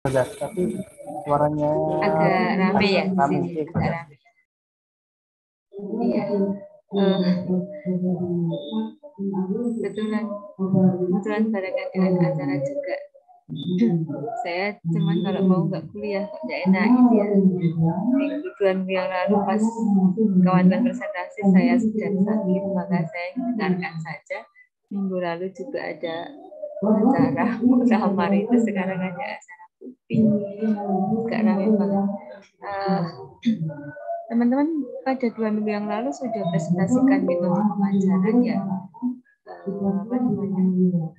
jelas, tapi suaranya agak rame ya di rame sini, sih. agak rame. Iya. Eh, kebetulan kebetulan barengan dengan acara juga. Saya cuma kalau mau nggak kuliah kok nggak enak gitu ya. Minggu 2 minggu yang lalu pas kawan presentasi saya sedang sakit, maka saya dengarkan saja. Minggu lalu juga ada acara muktamar itu, sekarang ada acara kuping, nggak ramai banget. Eh, teman-teman pada 2 minggu yang lalu sudah presentasikan metode pengajaran ya. Apa namanya?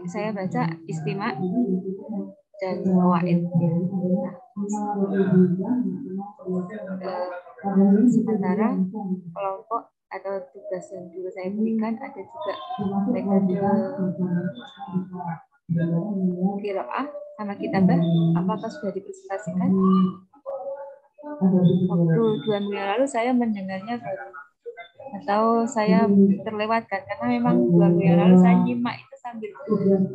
Saya baca istimak dan qawaid. Sementara kelompok atau tugas yang dulu saya berikan ada juga metode qiraah sama kitabah. Apakah sudah dipresentasikan? Waktu 2 minggu yang lalu saya mendengarnya baru, atau saya terlewatkan karena memang 2 minggu yang lalu saya nyimak itu sambil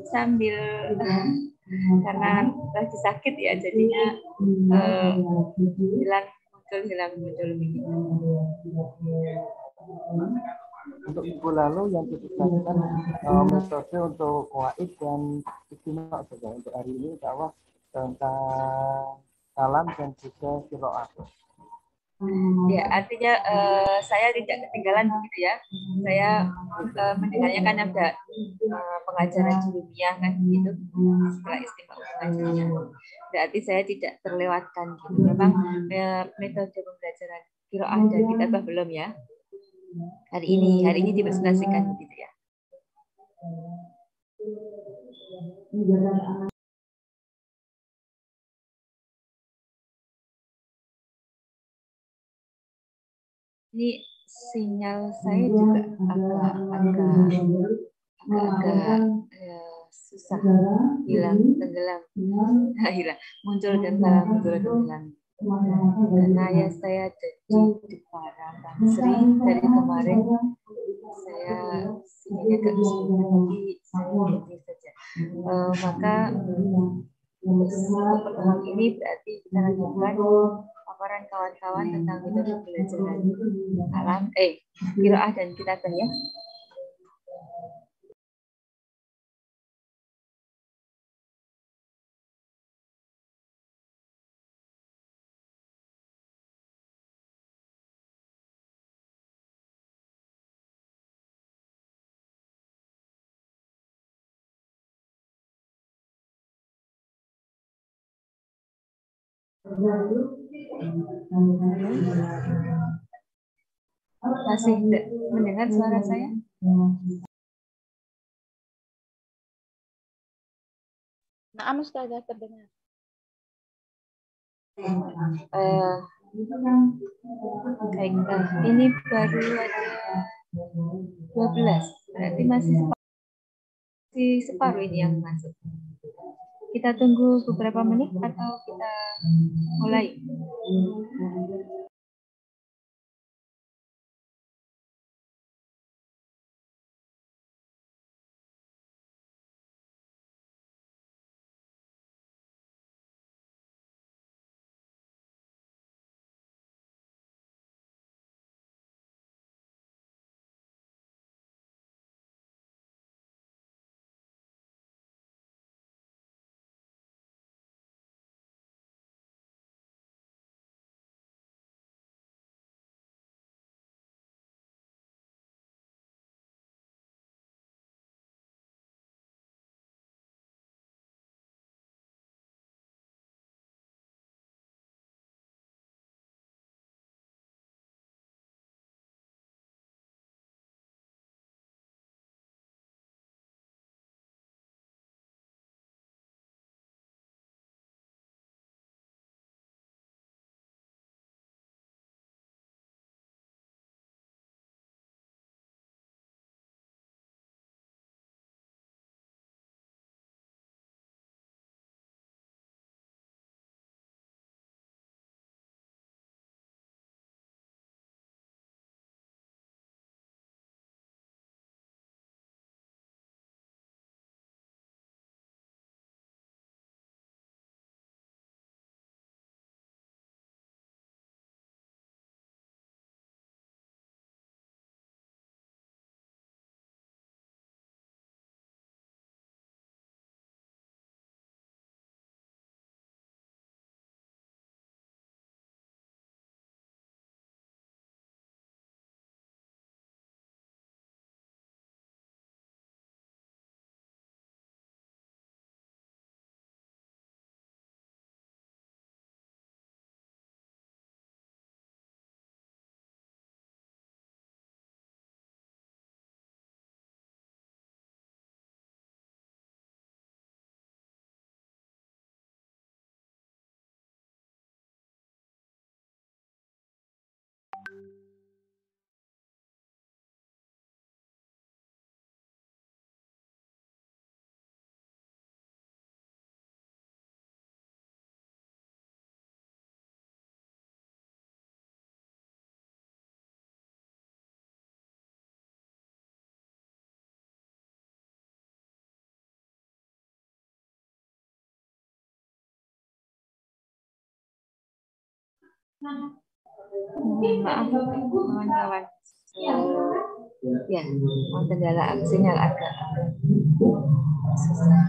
sambil karena lagi sakit ya, jadinya hilang muncul begitu. Untuk minggu lalu yang dipresentasikan metode untuk kuaid dan istimewa saja. Untuk hari ini insya tentang salam dan juga kiroah. Ya, artinya saya tidak ketinggalan begitu ya. Saya mendengarnya kan ada pengajaran ilmiah kan gitu setelah istimewa pengajarannya. Berarti saya tidak terlewatkan gitu. Memang metode pembelajaran qiraah dan kitabah belum ya. Hari ini dipresentasikan begitu ya. Ini sinyal saya juga agak susah, hilang tenggelam, hilang muncul dan tenggelam. Karena ya saya ada di Parang Sri dari kemarin, saya sinyalnya agak kesulitan, tapi saya ganti saja. Maka untuk pertemuan ini berarti kita lanjutkan paparan kawan-kawan tentang metode pembelajaran alam, qiraah dan kitabah ya. Masih mendengar suara saya? Naam Ustazah, terdengar. Ini baru ada 12, berarti masih separuh ini yang masuk. Kita tunggu beberapa menit atau kita mulai? Maaf kawan-kawan. Ya, kendala sinyal agak susah.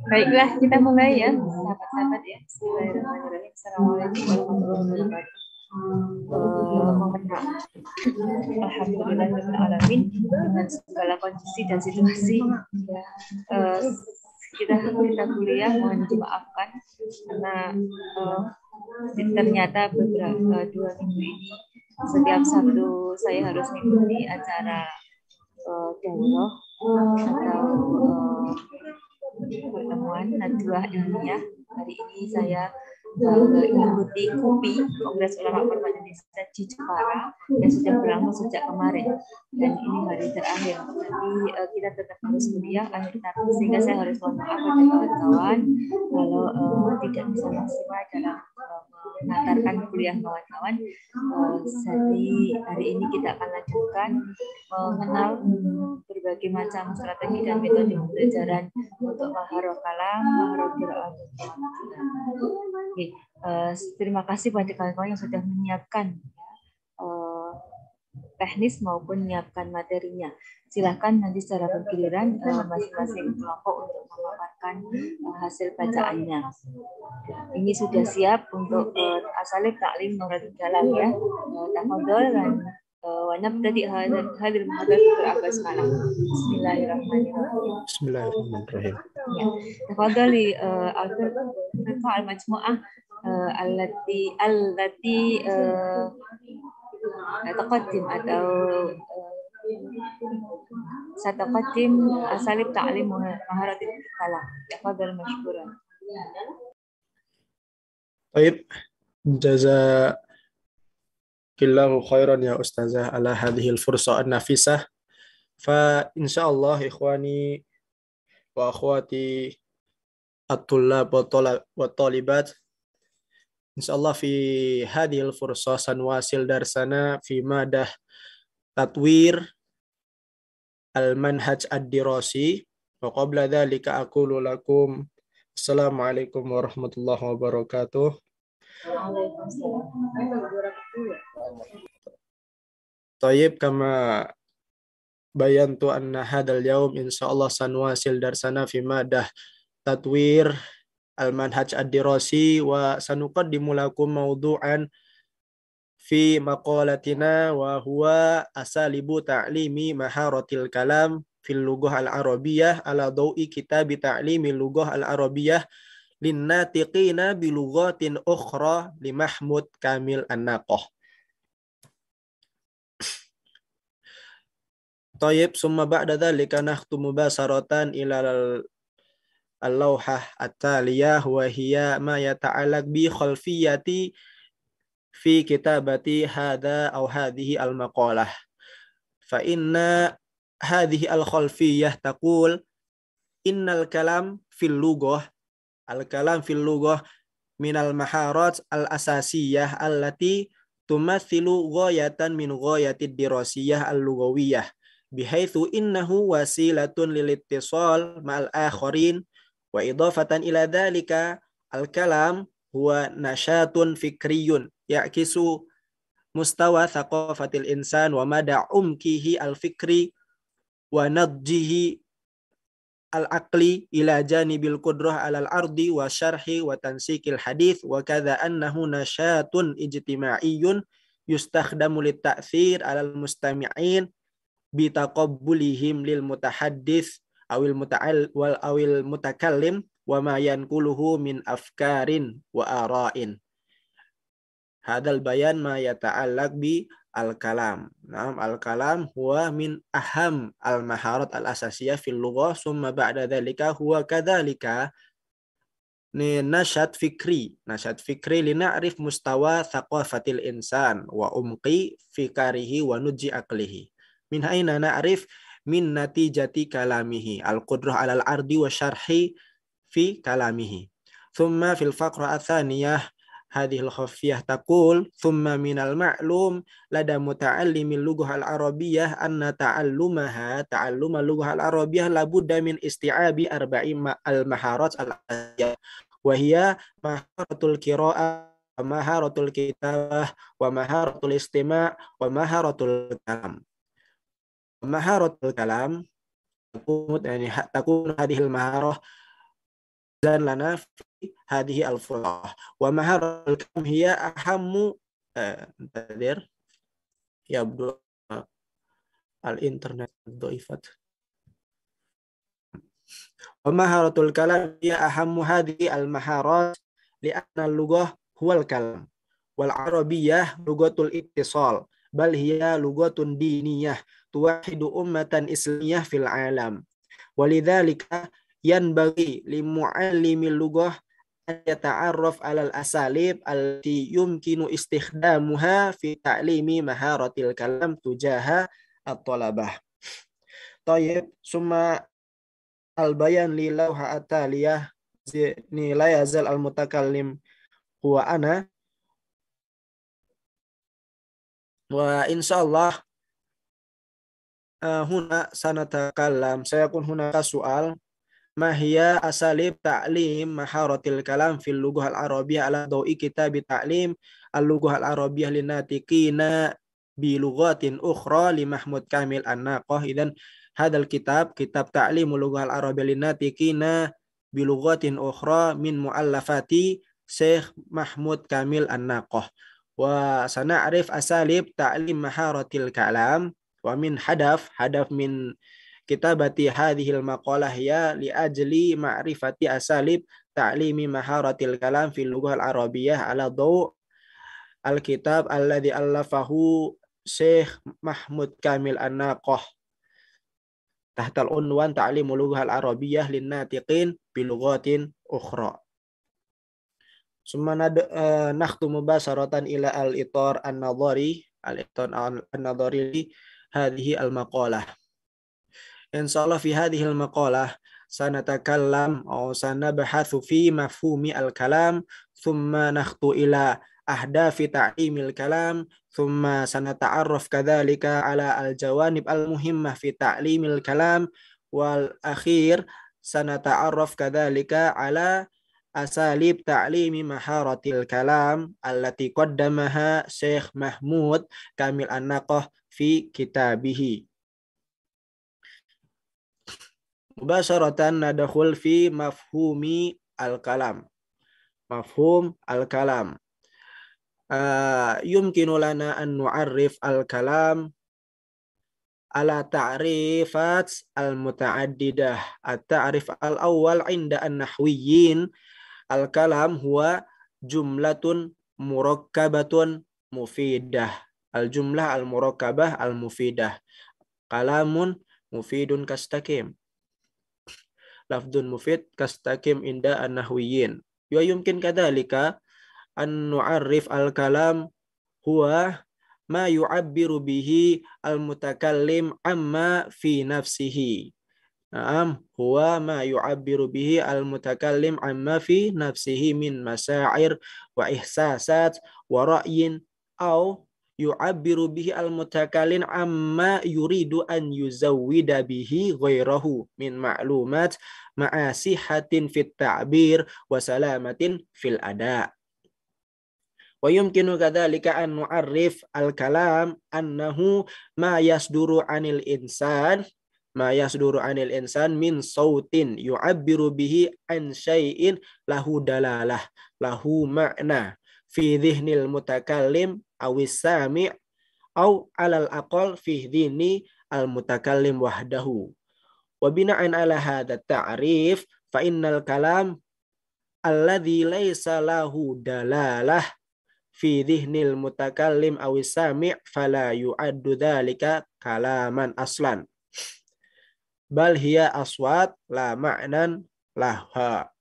Baiklah, kita mulai ya, sahabat-sahabat ya. Bismillahirrahmanirrahim. Assalamualaikum warahmatullahi wabarakatuh. Alhamdulillahirrahmanirrahim. Dengan segala kondisi dan situasi, kita kuliah mohon dimaafkan karena ternyata beberapa 2 minggu ini setiap Sabtu saya harus mengikuti acara daurah atau pertemuan Nadwah Ilmiah. Hari ini saya mengikuti KUPI, Kongres Ulama Perempuan Indonesia di Jepara, yang sudah berlangsung sejak kemarin, dan ini hari terakhir. Nanti kita tetap harus kuliah akhir tahun, sehingga saya harus mohon maaf pada kawan-kawan kalau tidak bisa maksimal dalam mengantarkan kuliah kawan-kawan. Jadi hari ini kita akan lanjutkan mengenal berbagai macam strategi dan metode pembelajaran untuk maharoh kalam, maharoh qiraat. Terima kasih pada kawan-kawan yang sudah menyiapkan teknis maupun menyiapkan materinya. Silahkan nanti secara bergiliran masing-masing kelompok untuk memaparkan hasil bacaannya. Ini sudah siap untuk asalib taklim Nuratul Dalam ya. Tafadhol dan ونبتدئ هذه المحاضرة بالبسملة. بسم الله الرحمن الرحيم. بسم الله الرحمن الرحيم. تفضلي الفرقة المجموعة التي تقدم atau ستقدم أساليب تعليم مهارات الكلام. تفضل مشكورا. طيب جزاك الله خيرا يا أستاذة على هذه الفرصة النفيسة. فإن شاء الله إخواني وأخواتي الطلاب والطالبات إن شاء الله في هذه الفرصة سنواصل درسنا في مادة تطوير المنهج الدراسي. وقبل ذلك أقول لكم السلام عليكم ورحمة الله وبركاته. طيب كما بينت أن هذا اليوم إن شاء الله سنواصل درسنا في مادة تطوير المنهج الدراسي وسنقدم لكم موضوعا في مقالتنا وهو أساليب تعليم مهارة الكلام في اللغة العربية على ضوء كتاب تعليم اللغة العربية للناطقين بلغات أخرى لمحمود كامل الناقة. طيب ثم بعد ذلك نختم مباشرة إلى اللوحة التالية وهي ما يتعلق بخلفية في كتابة هذا أو هذه المقالة. فإن هذه الخلفية تقول إن الكلام في اللغة من المهارات الأساسية التي تمثل غاية من غاية الدراسية اللغوية بحيث إنه وسيلة للاتصال مع الآخرين. وإضافة إلى ذلك الكلام هو نشاط فكري يعكس مستوى ثقافة الإنسان ومدى عمقه الفكري ونضجه العقلي إلى جانب القدرة على العرض والشرح وتنسيق الحديث، وكذا أنه نشاط اجتماعي يستخدم للتأثير على المستمعين بتقبلهم للمتحدث أو المتكلم وما ينقله من أفكار وآراء. هذا البيان ما يتعلق بالكلام. نعم الكلام هو من أهم المهارات الأساسية في اللغة. ثم بعد ذلك هو كذلك نشاط فكري لنعرف مستوى ثقافة الإنسان وعمق فكره ونضج عقله. من أين نعرف؟ من نتيجة كلامه القدرة على العرض والشرح في كلامه. ثم في الفقرة الثانية هذه الخلفية تقول ثم من المعلوم لدى متعلم اللغة العربية أن تعلم اللغة العربية لابد من استيعاب 4 المهارات الأساسية وهي مهارة القراءة ومهارة الكتابة ومهارة الاستماع ومهارة الكلام. مهارة الكلام تكون هذه المهارة لنا في هذه الفرصة. ومهارة الكلام هي أهم يبدو الإنترنت ضعيفة. ومهارة الكلام هي أهم هذه المهارات لأن اللغة هو الكلام والعربية لغة الاتصال بل هي لغة دينية توحد أمة إسلامية في العالم. ولذلك ينبغي لمعلم اللغة أن يتعرف على الأساليب التي يمكن استخدامها في تعليم مهارة الكلام تجاه الطلبة. طيب ثم البيان للوحة التالية لا يزال المتكلم هو أنا. وإن شاء الله هنا سيكون هناك سؤال ما هي أساليب تعليم مهارة الكلام في اللغة العربية على ضوء كتاب تعليم اللغة العربية للناطقين بلغات أخرى لمحمود كامل الناقة. إذن هذا الكتاب كتاب تعليم اللغة العربية للناطقين بلغات أخرى من مؤلفات شيخ محمود كامل الناقة. Wa sana'rif asalib ta'lim maharatil kalam wa min hadaf min kitabati hadhil maqalah ya li ajli ma'rifati asalib ta'limi maharatil kalam fil lughah al-arabiyyah ala daw al-kitab alladhi allafahu Syekh Mahmud Kamil An-Naqah tahtal unwan ta'limul lughah al-arabiyyah lin-natiqin bi lughatin ukhra. Summa nakhtumu basharatan ila al-itar an-nadhari li hadhihi al-maqalah. Insyaallah fi hadhihi al-maqalah sanatakallam aw sanabahathu fi mafhumi al-kalam thumma nakhtu ila ahdafi ta'limil kalam thumma sanata'arraf kadzalika ala al-jawanib al-muhimmah fi ta'limil kalam wal akhir sanata'arraf kadzalika ala asalib ta'limi maharatil kalam allati qaddamaha Syekh Mahmud Kamil An-Naqah fi kitabihi. Mubasharatan nadakhul fi mafhumi al-kalam. Mafhum al-kalam. Yumkinu lana an nu'arrif al-kalam ala ta'rifat al-muta'addidah. At-ta'rif al-awwal inda an-nahwiyyin al-kalam huwa jumlatun murakkabatun mufidah. Al-jumlah al-murakkabah al-mufidah. Kalamun mufidun kastaqim. Lafdun mufid kastaqim inda an-nahwiyyin. Wa yumkin kadzalika an nu'arrif al-kalam huwa ma yu'abbiru bihi al-mutakallim amma fi nafsihi. Naam, huwa ma yu'abbiru bihi al-mutakallim amma fi nafsihi min masair wa ihsasat wa ra'yin aw yu'abbiru bihi al-mutakallim amma yuridu an yuzawwida bihi ghairahu min ma'lumat ma'asihatin fit ta'bir wa salamatin fil ada. Wa yumkinu kadzalika an nu'arrif al-kalam annahu ma yasduru 'anil insan min sautin yu'abbiru bihi an syai'in lahu dalalah lahu ma'na fi dhihnil mutakallim awis sami' aw 'alal aqal fi dhihni al mutakallim wahdahu. Wa bina'an ala hadha ta'rif fa innal kalam alladhi laysa lahu dalalah fi dhihnil mutakallim awis sami' fala yu'addu dhalika kalaman aslan. Bal hiya aswat la ma'nan laha.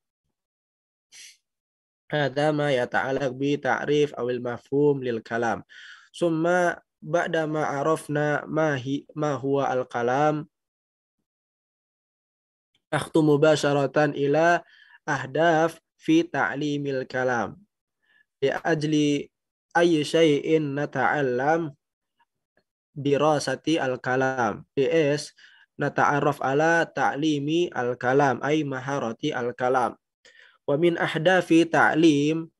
Hadha ma yata'alaq bi ta'rif awil mafhum lil kalam. Summa ba'da ma arafna ma huwa al kalam akhtu mubasharatan ila ahdaf fi ta'limil kalam. Li ajli ayyi syai'in nata'allam dirasati al kalam. DS nata'arraf ala ta'limi al-kalam ay maharati al-kalam. Wa min ahdafi ta'lim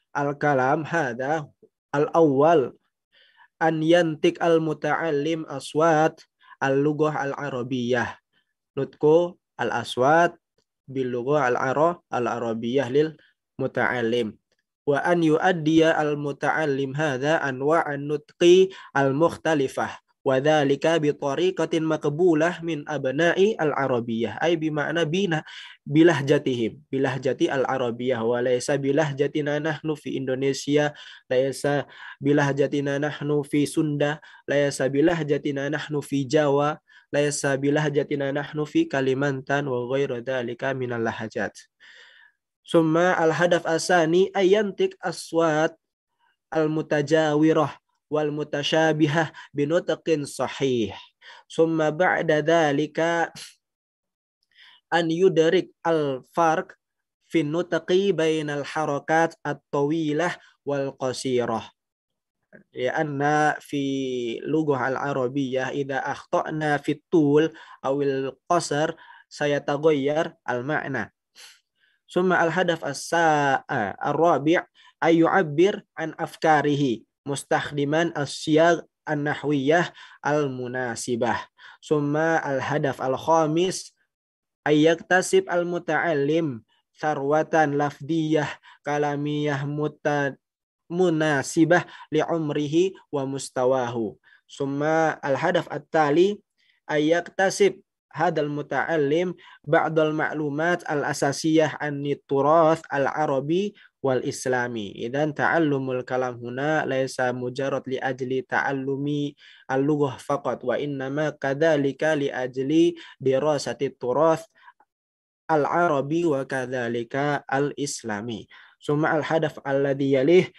al-kalam hada al-awwal an yantik al-muta'allim aswat al-lughah al-arabiyyah. Nutku al-aswat bil lughah al-arabiyyah lil muta'allim. Wa an yu'addiya al-muta'allim hada anwa'an nutqi al-mukhtalifah. Wa dzalika bi tariqatin maqbulah min abna'i al-arabiyyah ay bi ma'na bilahjatihim bilahjati al-arabiyyah wa laysa bilahjatina nahnu fi Indonesia, laysa bilahjatina nahnu fi Sunda, laysa bilahjatina nahnu fi Jawa, laysa bilahjatina nahnu fi Kalimantan wa ghairu dzalika minal lahajat. Summa al-hadaf asani ayantik aswat al-mutajawirah wal mutasyabihah binutqin sahih. Summa ba'da dzalika an yudrik al-farq fi nutqi bainal harakat at-tawilah wal qasirah. Ya anna fi lughah al-arabiyyah idza akhtana fi tul awil qasr sayataghayyar al-ma'na. Summa al-hadaf ar-rabi' ay yu'abbir an afkarihi mustakhdiman as-siyagh an-nahwiyah al-munasibah. Summa al-hadaf al-khamis ay yaktasib al-muta'allim sarwatan lafdiyah kalamiyah munasibah li'umrihi wa mustawahu. Summa al-hadaf at-tali ayaktasib hadal muta'allim ba'dal ma'lumat al-asasiyah an-turath al-arabi wal islami. Idan ta'allumul kalam huna laisa mujarrad li ajli ta'allumi al-lughah faqat wa innama kadzalika li ajli dirasati turath al-arabi wa kadzalika al-islami. Summa al-hadaf alladhi yalih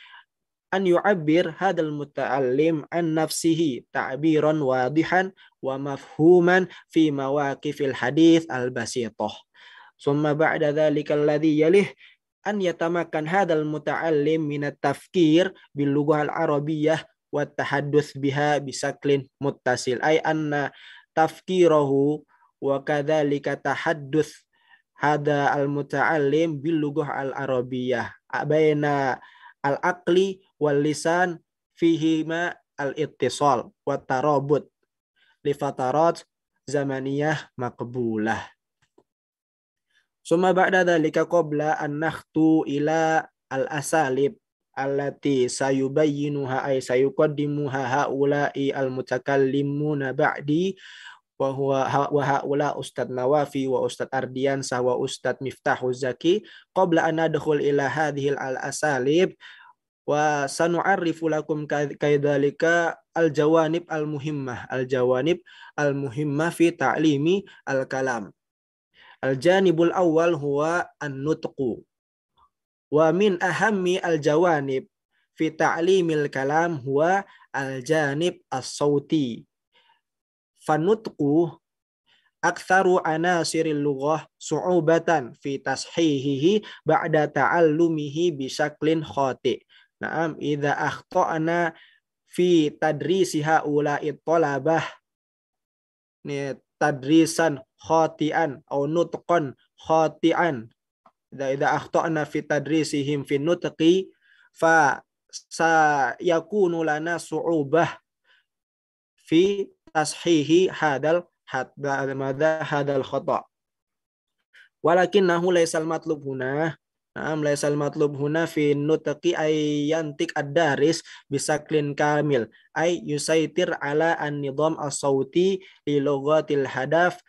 an yu'abbir hadal muta'allim an nafsihi ta'biran wadihan wa mafhuman fi mawaqifil hadith al-basitah. Summa ba'da dhalika alladhi yalih an yatamakkan hadal muta'allim min at-tafkir bil lughah al-arabiyyah wa tahadduts biha bisaklin muttasil ay anna tafkirahu wa kadzalika tahadduts hada al-muta'allim bil lughah al-arabiyyah baina al-aqli wal lisan fihi ma al-ittisal wa tarabut li fatarat zamaniyah maqbulah. Summa ba'da dzalika qabla an nakhtu ila al-asalib allati sayubayyinuha ay sayuqaddimuha haula'i al-mutakallimuna ba'di wa haula Ustadz Nawafi wa Ustadz Ardiansah wa Ustadz Miftahuz Zaki qabla an nadkhul ila hadhil al-asalib wa sanu'arrifu lakum kaidzalika al-jawanib al-muhimmah fi ta'limi al-kalam. Al-janibul awwal huwa an-nutqu wa min ahammi al-jawanib fi ta'limil kalam huwa al-janib as-sauti. Fanutqu aktsaru anasiril lughah su'ubatan fi tashihihi ba'da ta'allumihi bisyaklin khati'. Naam, idza akhta'na fi tadrisi haula'i talabah ni tadrisan khati'an atau nutqan khati'an. Idza akhta'na fi tadrisihim fi nutqi fa sayakunu lana su'ubah fi tashihi hadal khata. Walakinahu laisal matlub huna. Naam, laisal matlub huna fi nutqi ay yantik ad-daris bisaklin kamil ay yusaitir ala an-nizam as-sauti li lughatil hadaf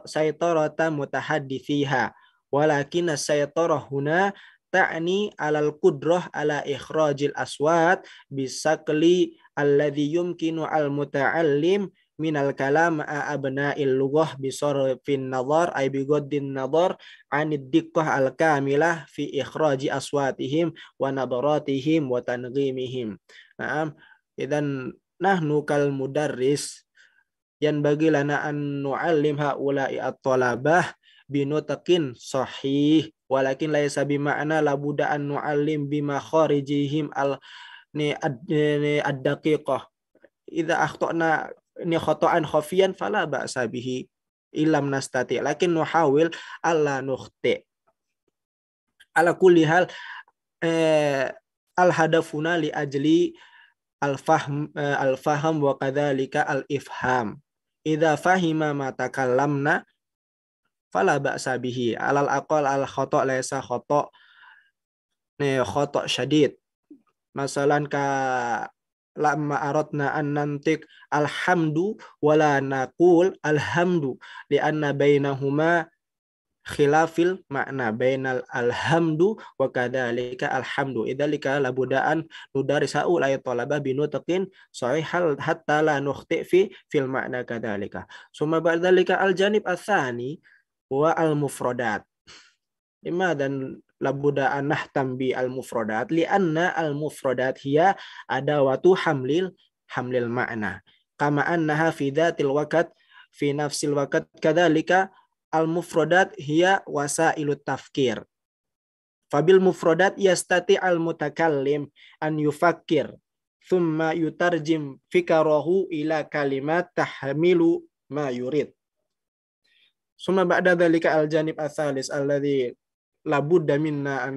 saytarata mutahaddithiha. Walakin as-saytarah huna ta'ni alal qudrah ala ikhrajil aswat bisakli alladhi yumkinu al-muta'allim minal kalam abna'il lughah bisarfin nazar ay bigoddin nazar anid diqqah al-kamilah fi ikhraji aswatihim wa nadaratihim wa tanghimihim. Naam, idan nahnu kal mudarris yanbaghi lana an nu'allim haula'i at-talabah binutaqin sahih walakin laisa bima'na labuda an nu'allim bima kharijihim al ni ad-daqiqah. Idza akhtana ni khata'an khafiyan fala ba'sa bihi illam nastati lakin nuhawil alla nukhti. Ala kulli hal al hadafuna li ajli al faham wa kadzalika al ifham. Idza fahima ma takallamna fala ba'sa bihi alal aqal al khata' laysa khata' syadid. Masalan ka lamma aradna an nantik alhamdu wala naqul alhamdu lianna bainahuma khilafil makna bainal alhamdu wa kadzalika alhamdu. Idzalika labudaan nudaris haula talabah binutqin sahihal hatta la nukhti fil makna kadzalika. Summa ba'dzalika aljanib atsani wa al-mufradat. Lima dan labuda an nahtam bi al-mufradat lianna al-mufradat hiya adawatu hamlil ma'na kama annaha fi dhatil waqt fi nafsil waqt kadzalika al-mufradat hiya wasailut tafkir. Fabil mufradat yastati al-mutakallim an yufakkir thumma yutarjim fikarahu ila kalimat tahmilu ma yurid. Summa ba'da dzalika al-janib ats-tsalis alladzi labudda minna an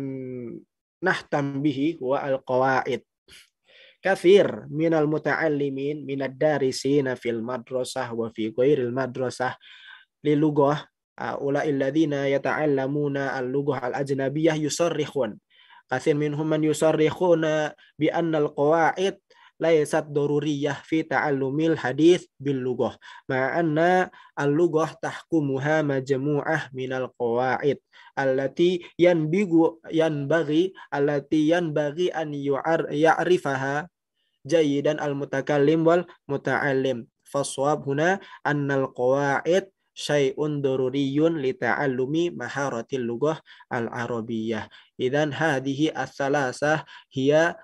nahtam bihi wa al-qawaid. Katsir minal muta'allimin minad darisina fil madrasah wa fi ghairil madrasah lil lughah ulai alladziina yata'allamuna al-lughah al-ajnabiyyah yusarrikhun Katsir minhum man yusarrikhuna bi anna al-qawaid laysat daruriyah fi ta'allumil hadis bil lughah ma'anna al-lughah tahkumuha majmu'ah minal qawaid allati yanbaghi an ya'rifaha jayidan al-mutakallim wal muta'allim. Faswab huna annal qawaid syai'un daruriyun li ta'allumi maharatil lughah al-arabiyyah. Idzan hadhihi as-salasah hiya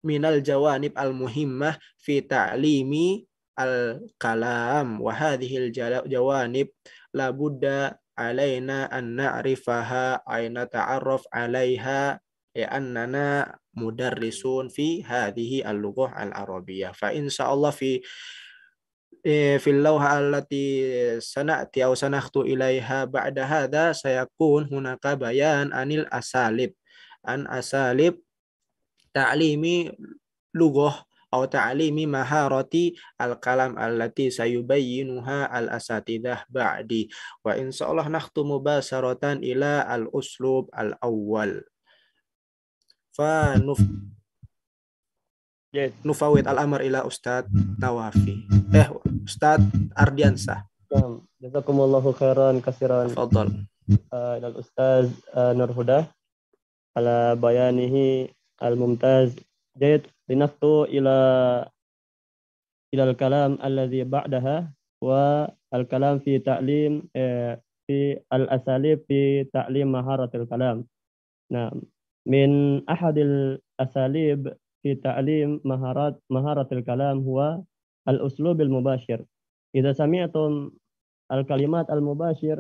minal jawanib al-muhimmah fi ta'limi al-kalam wa hadhil jawanib la budda alaina an na'rifaha aina ta'arraf alaiha annana mudarrisun fi hadhihi al-lughah al-arabiyyah. Fa insyaallah fi اللوحة التي سنأتي أو سنخطو إليها بعد هذا سيكون هناك بيان عن الأساليب ta'limi lughah atau ta'limi maharati al-kalam allati sayubayyinuha al-asatidah ba'di. Wa insyaallah nakhtumu basaratan ila al-uslub al-awwal. Fa nufawid al-amr ila Ustadz Nawafi. Ustadz Ardiansah. Jazakumullahu khairan katsiran. Tafadhal. Ila Ustadz Nur Huda ala bayanihi al-mumtaz. Jayid, linaftu ila al-kalam alladhi ba'daha wa al-kalam fi ta'lim fi al-asalib fi ta'lim maharatil kalam. Nah, min ahadil asalib fi ta'lim maharatil kalam huwa al-uslub al-mubashir. Idza sami'tum al-kalimat al-mubashir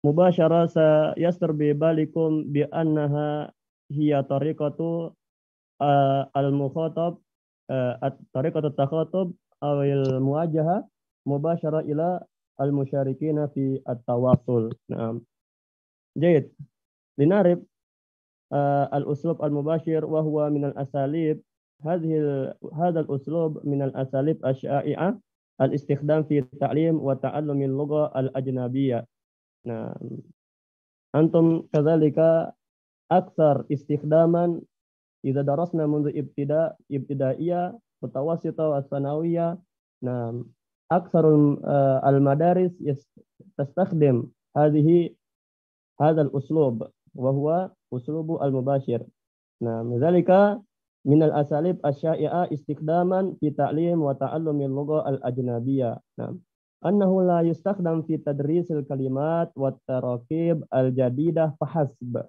mubashara sayastar bi balikum bi annaha hiya tariqatu al-mukhatab tariqatu takhatub aw al-muwajaha mubashara ila al-musharikina fi at-tawassul. Naam. Jayid. Linarib al-uslub al-mubashir wa huwa min al-asalib هذا الأسلوب من الأساليب الشائعة الاستخدام في التعليم وتعلم اللغة الأجنبية. Nah, antum kadzalika aktsar istikhdaman idza darasna mundu ibtidaiyah mutawassitah wa tsanawiyah. Nah, aktsarul al-madaris tastakhdim hadzal uslub wa huwa uslubu al-mubashir. Nah, dzalika min al-asalib asy-syai'a istikhdaman fi ta'lim wa ta'allumil lughah al-ajnabiyyah. Nah, annahu la yustakhdam fi tadrisil kalimat wa tarakib al-jadidah fahasb.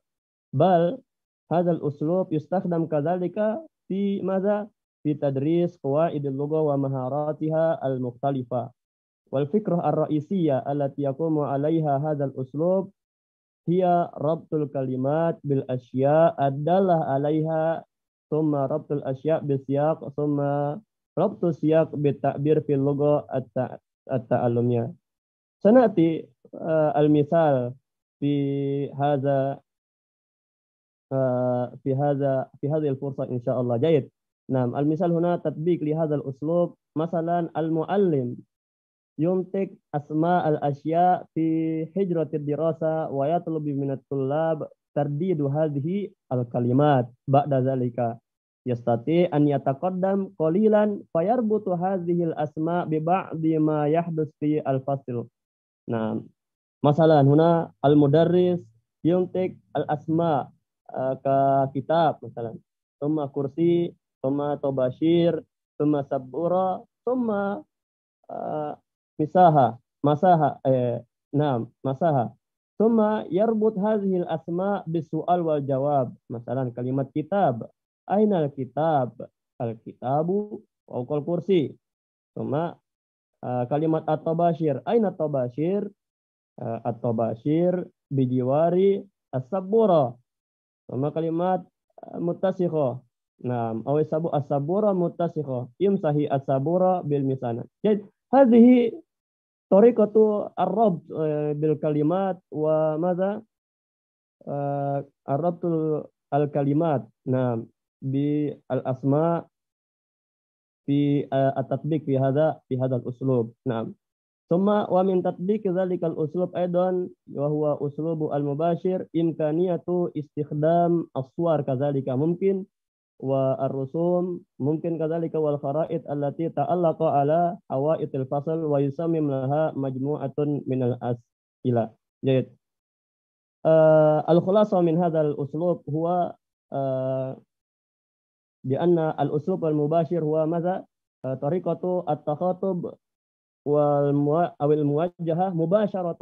Bal hadzal uslub yustakhdam kadzalika fi madza fi tadris qawaidil lughah wa maharatiha al-mukhtalifah. Wal fikrah ar-ra'isiyah allati yaqumu 'alaiha hadzal uslub hiya rabtul kalimat bil asya' adallah 'alaiha thumma rabtul asya' bis siyaq thumma rabtul siyaq bit ta'bir fil lughah at-ta'allumiyah. Sanati al-misal fi hadha hadhihi al-fursa insyaallah. Jayid. Nah, al-misal huna tatbiq li hadzal uslub masalan al-muallim yumtik asma al-asya fi hijratid dirasa wa yatlubu min at-tullab tardidu hadhihi al-kalimat ba'da zalika yastati an yataqaddam qalilan fayarbutu hadhihi al-asma bi ba'di ma yahdus fi al-fasl. Nah, masalan huna al-mudarris yumtik al-asma ka kitab masalan thumma kursi thumma tabashir thumma sabura thumma masaha thumma yarbut hadhihi al-asma bis-su'al wal jawab. Masalan kalimat kitab, ainal kitab, al-kitabu wa kursi. Thumma kalimat at-tabashir, aina tabashir, at-tabashir bijiwari as-sabura. Thumma kalimat muttasikha. Naam, aw as-sabura muttasikha. Imsahi as-sabura bil misana. Jadi hadhihi tariqatu ar-rabt bil kalimat wa madza ar-rabtul al-kalimat. Nah, bi al-asma fi at-tatbiq fi hadzal uslub. Nah, ثم ومن تطبيق ذلك الأسلوب أيضا وهو أسلوب المباشر إمكانية استخدام الصور كذلك ممكن والرسوم ممكن كذلك والخرائط التي تعلق على حوائط الفصل ويصمم لها مجموعة من الأسئلة. جيد. الخلاصة من هذا الأسلوب هو بأن الأسلوب المباشر هو ماذا؟ طريقة التخاطب أو الموجهة مباشرة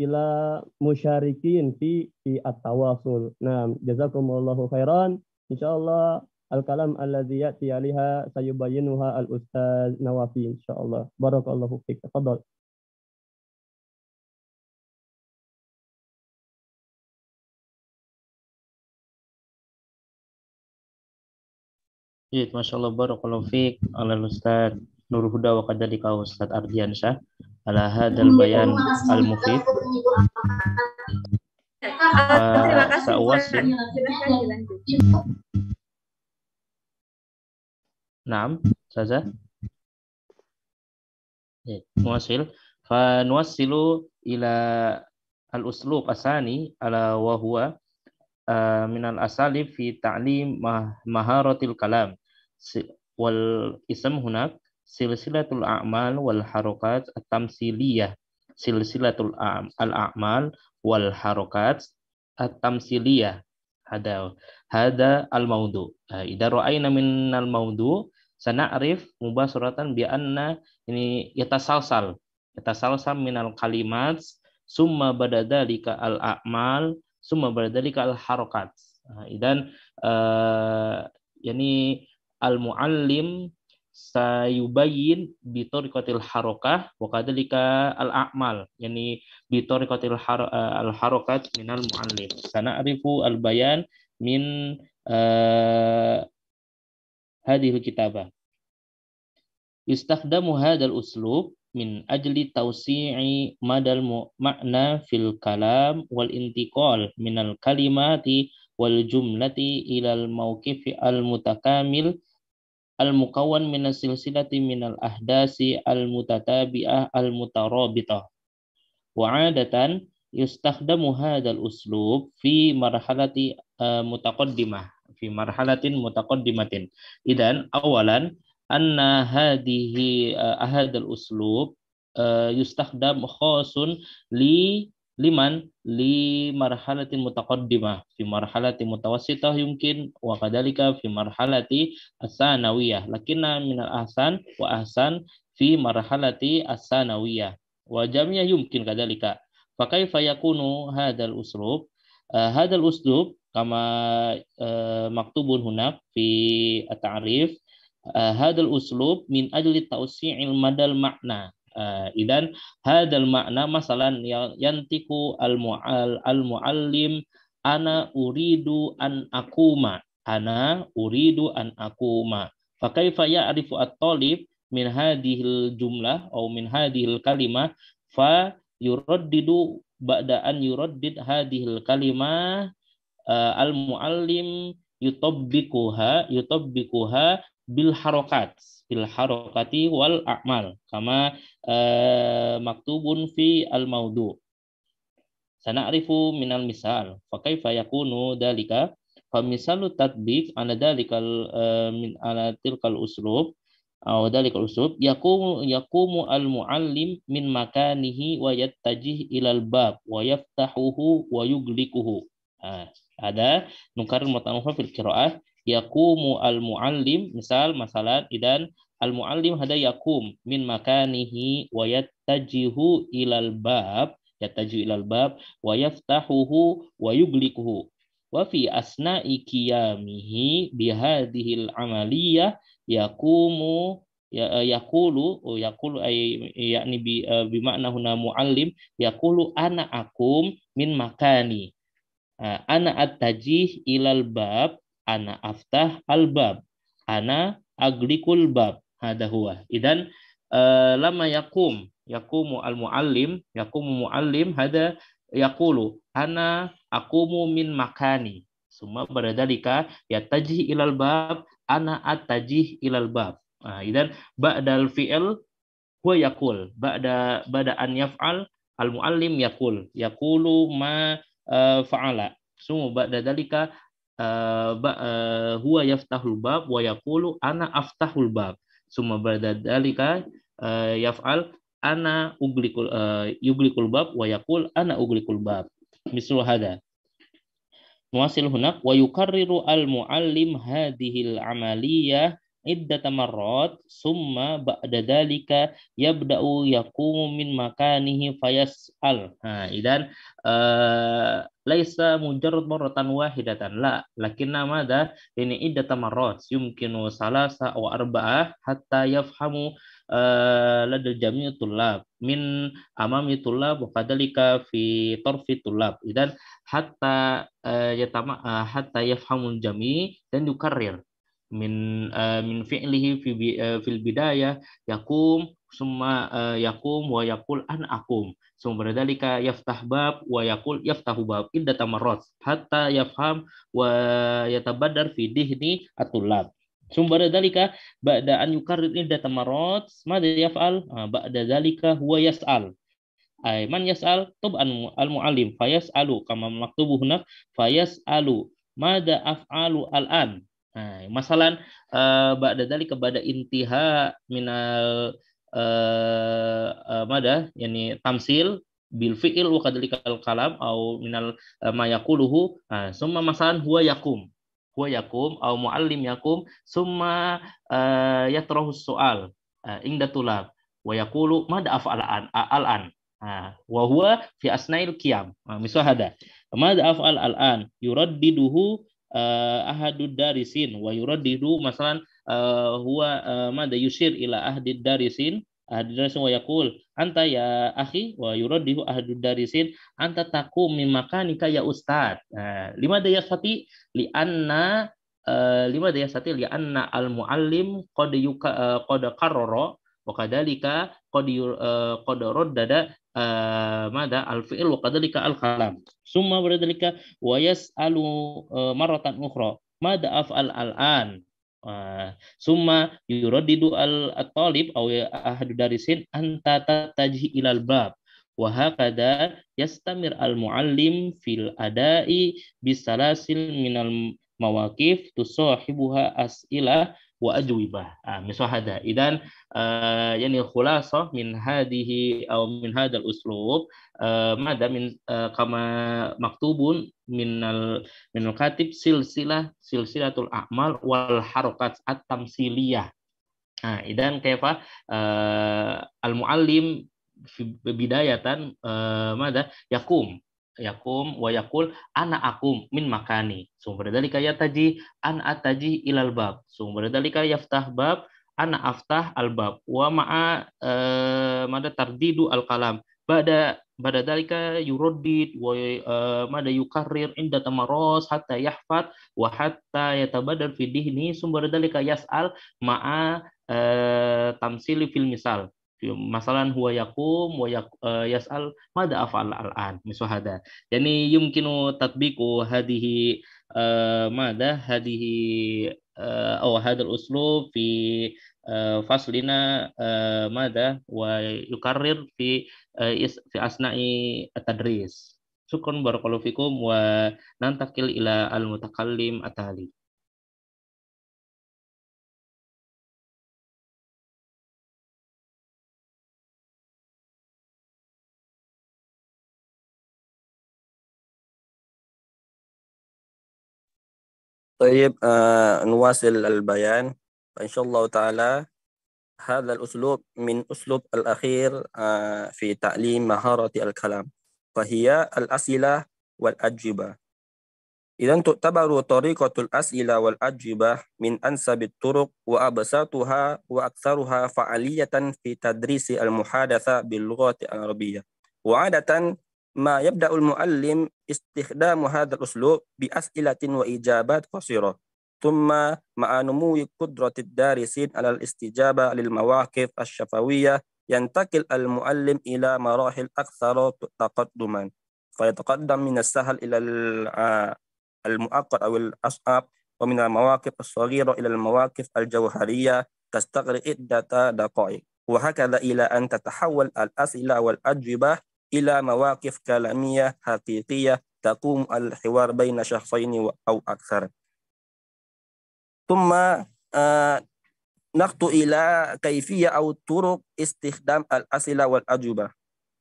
إلى مشاركين في التواصل. نعم جزاكم الله خيرا. إن شاء الله الكلام الذي يأتي عليها سيبينها الأستاذ نوافي إن شاء الله. بارك الله فيك. تفضل. Iya, Masya Allah, barakallahu fiik ala Ustaz Nurul Huda wa kadhalika Ustaz Ardiansyah ala hadal bayan al-mufid. Terima kasih. Sa'uwasil. Silahkan dilanjut. Naam, Ustazah. Muwasil. Fa nuwassilu ila al-uslub asani ala wa huwa minal asalib fi ta'lim maharatil kalam wal ism hunak silsilatul a'mal wal harokat at-tamsiliyah silsilatul al-a'mal wal harokat at-tamsiliyah hada al-mawdu. Idza ra'ayna min al-mawdu sana'rif mubasharatan bi anna ini yatasalsal minal kalimat summa badadalika al-a'mal summa badadalika al-harokat. Dan yani al-muallim sayubayyin bi tariqatil harokah wa kadhalika al-a'mal yani bi tariqatil al-harokat minal muallim. Sana'rifu al-bayan min hadhil kitabah. Yustakhdamu hadzal uslub min ajli tawsi'i madal makna fil kalam wal intiqal minal kalimati wal jumlati ilal mawqifi al mutakamil al mukawwan min silsilati minal ahdasi al mutatabi'ah al mutarabitah. Wa 'adatan yustakhdamu hadzal uslub fi marhalati mutaqaddimah fi marhalatin mutaqaddimatin. Idan awalan anna hadhihi ahadal uslub yustakhdam khasun li marhalatin mutaqaddimah fi marhalati mutawassitah yumkin wa kadhalika fi marhalati as-sanawiyah lakinna min al-ahsan wa ahsan fi marhalati as-sanawiyah wa jamiyah yumkin kadhalika. Fa kaifa yakunu hadal uslub kama maktubun hunak fi at-ta'rif hadal uslub min ajli tausi'il madal makna. Idan hadal makna masalan yantiku al-muallim ana uridu an akuma fa kaifa ya'rifu at-talib min hadhil jumlah atau min hadhil kalimah fa yuraddidu ba'da an yuraddid hadhil kalimah al-muallim yutabbiquha bil harokati wal a'mal kama maktubun fi al maudu. Sana'rifu minal misal fa kaifa yakunu dalika fa misalu tatbiq ala dalikal min ala tilkal uslub aw dalikal uslub yaqumu al muallim min makanihi wa yattajih ilal bab wa yaftahuhu wa yuglikuhu. Ada nukar mutanawwa fil qiraah yaqumu al-muallim misal masalan idan al-muallim hada yaqum min makanihi wa yattajihu ilal bab wa yaftahuhu wa yuglikuhu wa fi asna'i qiyamihi bi hadhil amaliyah yaqulu yakni bi makna huna muallim yaqulu ana aqum min makani ana attajih ilal bab ana aftah al-bab, ana aglikul bab. Hada huwa. Idan lama yaqumu al-muallim, hada yaqulu ana aqumu min makani. Summa baradalika yatajih ilal bab, ana atajih ilal bab. Idan ba'dal fi'il huwa yaqul ba'da an yaf'al al-muallim yaqulu ma fa'ala. Summa ba'da dalika huwa yaftahul bab wa yaqulu ana aftahul bab. Summa ba'da dalika yaf'al ana yuglikul bab wa yaqul ana uglikul bab. Mislu hada. Nuwasil hunak wa yukarriru al-muallim hadhil amaliyah iddat marrat summa ba'da dalika yabda'u yaqumu min makanihi fayas'al. Idan laisa mujarrad marratan wahidatan la lakinna madha ini iddat marrat yumkinu salasa wa arba'ah hatta yafhamu ladal jami' tullab min amami tullab wa kadhalika fi tarfi tullab. Idan hatta hatta yafhamul jami' dan yukarrir min fi'lihi fil bidayah yakum summa yakum wa yaqul an akum summa dzalika yaftah bab wa yaqul yaftahu bab iddat marrat hatta yafham wa yatabaddar fi dihni at-tullab. Summa dzalika ba'da an yukarrir iddat marrat madza yaf'al ba'da dzalika huwa yas'al. Ay man yas'al tub'an al-muallim fayas'alu kama maktubu hunak fayas'alu madza af'alu al-an. Masalan ba'da dzalika ba'da intiha minal mada yani tamsil bil fi'il wa kadzalika al kalam au minal ma yaquluhu summa masalan huwa yakum au muallim yakum summa yatrahu su'al inda tulab wa yaqulu mada af'al al-an wa huwa fi asnail qiyam. Misal hada mada af'al al-an yuraddiduhu ahadud darisin wa yuraddidu masalan huwa mada yusir ila ahdid darisin wa yaqul anta ya akhi wa yuraddidu ahadud darisin anta taqum min makanika ya ustad. Limadha yasati li anna al muallim qad qarrara wa kadhalika qad raddada mada al fi'il wa kadhalika al kalam. Summa ba'dalika wa yas'alu marratan ukhra mada af'al al-an. Summa yuraddidu al-talib aw ahadu darisin anta tatajhi ilal bab wa hakada yastamir al-muallim fil ada'i bisalasil minal mawaqif tusahibuha as'ilah wa ajwibah. Misal hada. Idan yani khulasah min hadhihi aw min hadzal uslub mada min kama maktubun minal katib silsilatul a'mal wal harakat at-tamsiliyah. Idan kaifa al muallim bidayatan mada yakum wa yaqul ana akum min makani sumber dalika yataji an ataji ilal bab sumber dalika yaftah bab ana aftah al bab wa ma'a mada tardidu al kalam ba'da dalika yuraddid wa mada yukarrir inda tamaros hatta yahfad wa hatta yatabadar fi dihni sumber dalika yas'al ma'a tamsili fil misal. Masalan huwa yakum wa yas'al mada af'al al-an misal hada. Yani yumkinu tatbiqu hadhihi hadal uslub fi faslina mada wa yukarrir fi asna'i at-tadris. Syukran barakallahu fikum wa nantakil ila al-mutakallim atali. طيب نواصل البيان إن شاء الله تعالى. هذا الأسلوب من أسلوب الأخير في تعليم مهارة الكلام فهي الأسئلة والأجوبة. إذا تعتبر طريقة الأسئلة والأجوبة من أنسب الطرق وأبسطها وأكثرها فعالية في تدريس المحادثة باللغة العربية. وعادة ما يبدأ المعلم استخدام هذا الأسلوب بأسئلة وإجابات قصيرة ثم مع نمو قدرة الدارسين على الاستجابة للمواقف الشفوية ينتقل المعلم إلى مراحل أكثر تقدما فيتقدم من السهل إلى المعقد أو الأصعب ومن المواقف الصغيرة إلى المواقف الجوهرية تستغرق عدة دقائق وهكذا إلى أن تتحول الأسئلة والأجوبة إلى مواقف كلامية حقيقية تقوم الحوار بين شخصين أو أكثر. ثم نخطو إلى كيفية أو طرق استخدام الأسئلة والأجوبة.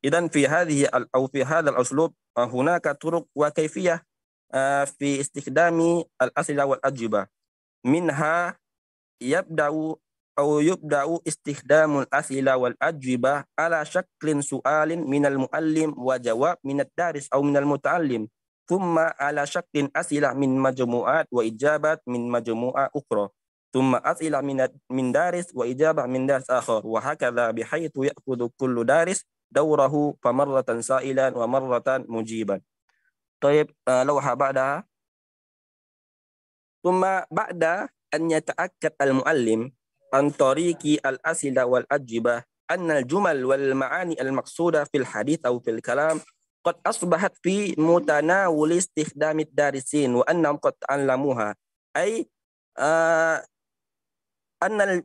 إذن في هذا الأسلوب هناك طرق وكيفية في استخدام الأسئلة والأجوبة. منها يبدأ استخدام الأسئلة والأجوبة على شكل سؤال من المعلم وجواب من الدارس أو من المتعلم، ثم على شكل أسئلة من مجموعات وإجابات من مجموعة أخرى، ثم أسئلة من دارس وإجابة من دارس آخر، وهكذا بحيث يأخذ كل دارس دوره، فمرة سائلا ومرة مجيبا. طيب، لوحة بعدها. ثم بعد أن يتأكد المعلم عن طريق الأسئلة والأجوبة أن الجمل والمعاني المقصودة في الحديث أو في الكلام قد أصبحت في متناول استخدام الدارسين وأنهم قد تعلموها، أي أن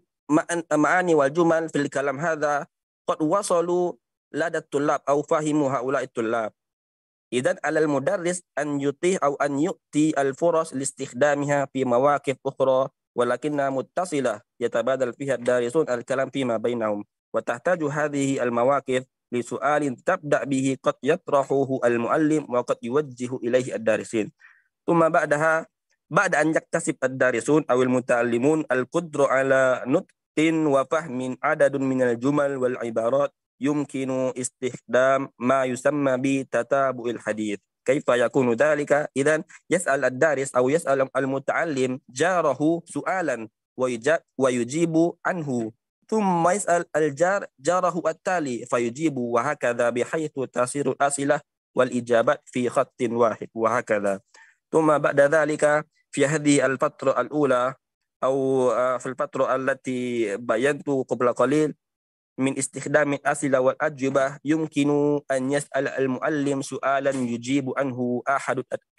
المعاني والجمل في الكلام هذا قد وصلوا لدى الطلاب أو فهموا هؤلاء الطلاب. إذن على المدرس أن يتيح أو أن يؤتي الفرص لاستخدامها في مواقف أخرى ولكنها متصلة يتبادل فيها الدارسون الكلام فيما بينهم، وتحتاج هذه المواقف لسؤال تبدأ به قد يطرحه المعلم وقد يوجه إليه الدارسين. ثم بعد أن يكتسب الدارسون أو المتعلمون القدرة على نطق وفهم عدد من الجمل والعبارات، يمكن استخدام ما يسمى بتتابع الحديث. كيف يكون ذلك؟ إذن يسأل الدارس أو يسأل المتعلم جاره سؤالا ويجيب عنه، ثم يسأل الجار جاره التالي فيجيب، وهكذا بحيث تصير الأسئلة والإجابات في خط واحد وهكذا. ثم بعد ذلك في هذه الفترة الأولى أو في الفترة التي بينت قبل قليل من استخدام الأسئلة والأجوبة، يمكن أن يسأل المعلم سؤالا يجيب عنه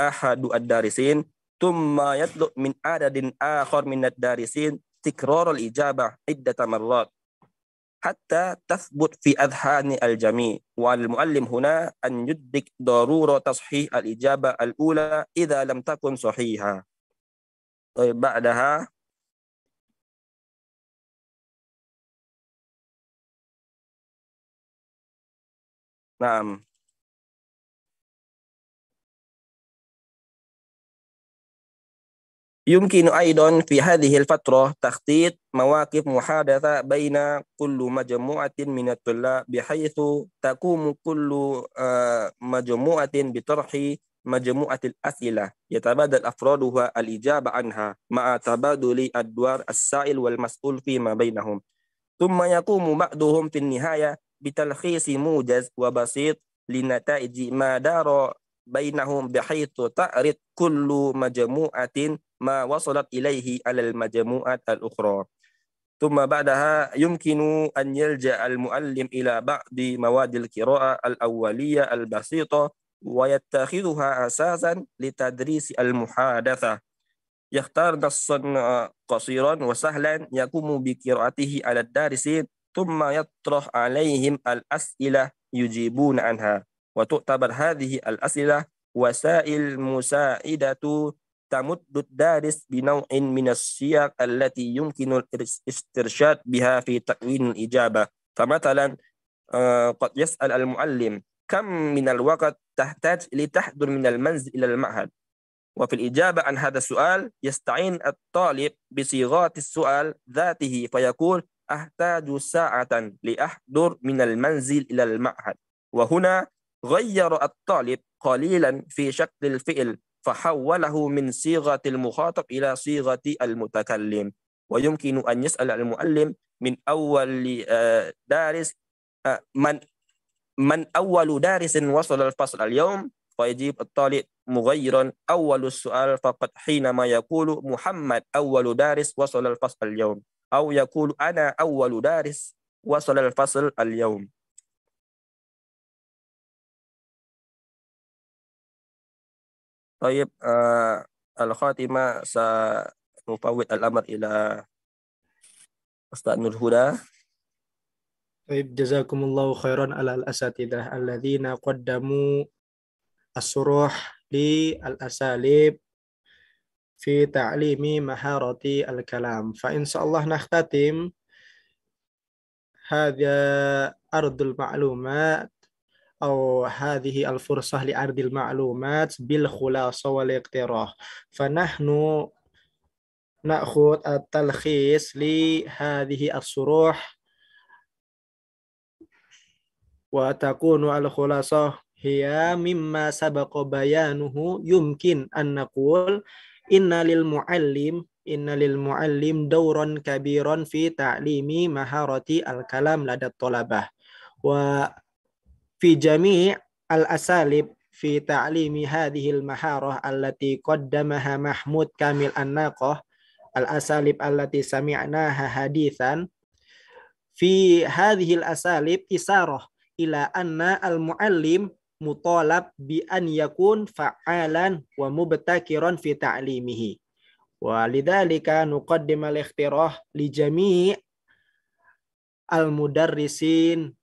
أحد الدارسين، ثم يطلب من عدد آخر من الدارسين تكرار الإجابة عدة مرات حتى تثبت في أذهان الجميع، والمعلم هنا أن يدرك ضرورة تصحيح الإجابة الأولى إذا لم تكن صحيحة. طيب، بعدها نعم، يمكن أيضا في هذه الفترة تخطيط مواقف محادثة بين كل مجموعة من الطلاب، بحيث تقوم كل مجموعة بطرح مجموعة الأسئلة يتبادل أفرادها الإجابة عنها مع تبادل أدوار السائل والمسؤول فيما بينهم، ثم يقوم بعضهم في النهاية بتلخيص موجز وبسيط لنتائج ما دار بينهم، بحيث تعرض كل مجموعة ما وصلت إليه على المجموعات الأخرى. ثم بعدها يمكن أن يلجأ المعلم إلى بعض مواد القراءة الأولية البسيطة ويتخذها أساسا لتدريس المحادثة. يختار نصا قصيرا وسهلا يقوم بقراءته على الدارسين، ثم يطرح عليهم الأسئلة يجيبون عنها، وتعتبر هذه الأسئلة وسائل مساعدة تمد الدارس بنوع من السياق التي يمكن الاسترشاد بها في تكوين الإجابة. فمثلا قد يسأل المعلم: كم من الوقت تحتاج لتحضر من المنزل إلى المعهد؟ وفي الإجابة عن هذا السؤال يستعين الطالب بصيغات السؤال ذاته فيقول: أحتاج ساعة لأحضر من المنزل إلى المعهد. وهنا غير الطالب قليلا في شكل الفعل فحوله من صيغة المخاطب إلى صيغة المتكلم. ويمكن أن يسأل المعلم من أول دارس من أول دارس وصل الفصل اليوم، فيجيب الطالب مغيرا أول السؤال فقط حينما يقول محمد أول دارس وصل الفصل اليوم، أو يقول أنا أول دارس وصل الفصل اليوم. طيب، الخاتمة سنفوض الأمر إلى أستاذ نور هدى. Baik, jazakumullahu khairan ala al-asatidah alladzina qaddamu as-suruh li al-asalib fi ta'limi maharati al-kalam. Fa insyaallah nakhtatim hadha ardul ma'lumat أو هذه الفرصة لعرض المعلومات بالخلاصة والاقتراح. فنحن نأخذ التلخيص لهذه الشروح وتكون الخلاصة هي مما سبق بيانه. يمكن أن نقول إن للمعلم دورا كبيرا في تعليم مهارة الكلام لدى الطلبة، وفي جميع الأساليب في تعليم هذه المهارة التي قدمها محمود كامل الناقة، الأساليب التي سمعناها حديثا. في هذه الأساليب إشارة إلى أن المعلم مطالب بأن يكون فعالا ومبتكرا في تعليمه، ولذلك نقدم الاقتراح لجميع المدرسين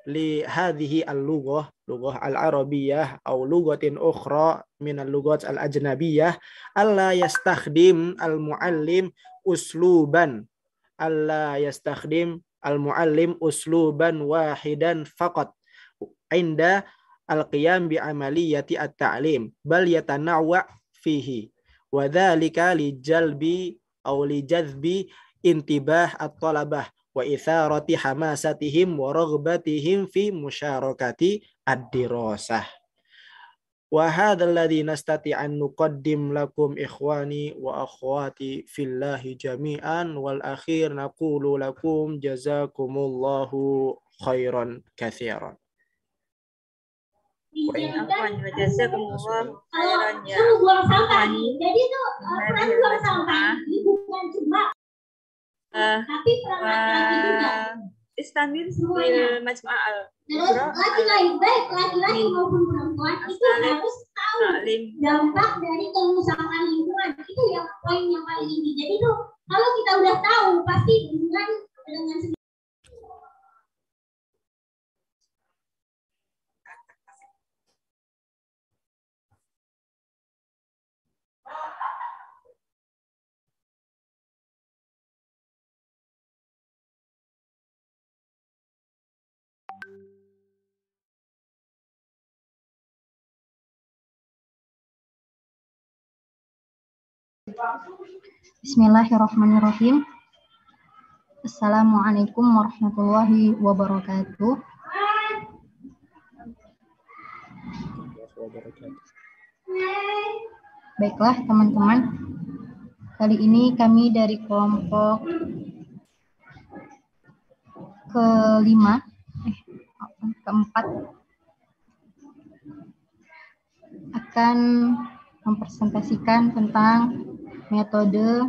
لهذه اللغة العربية أو لغة أخرى من اللغات الأجنبية ألا يستخدم المعلم أسلوبا واحدا فقط عند القيام بعملية التعليم، بل يتنوع فيه، وذلك لجذب انتباه الطلبة وإثارة حماستهم ورغبتهم في مشاركة الدراسة. وهذا الذي نستطيع أن نقدم لكم إخواني وأخواتي في الله جميعا. والأخير نقول لكم جزاكم الله خيرا كثيرا. Afwan wa jazakumullah khairan ya ikhwani hadhihi al-majmu'ah istamir fil majmu'ah laki maupun perempuan itu harus tahu dampak dari kerusakan lingkungan. Itu yang poin yang paling inti. Jadi itu kalau kita udah tahu pasti dengan Bismillahirrahmanirrahim. Assalamualaikum warahmatullahi wabarakatuh. Baiklah teman-teman, kali ini kami dari kelompok keempat akan mempresentasikan tentang metode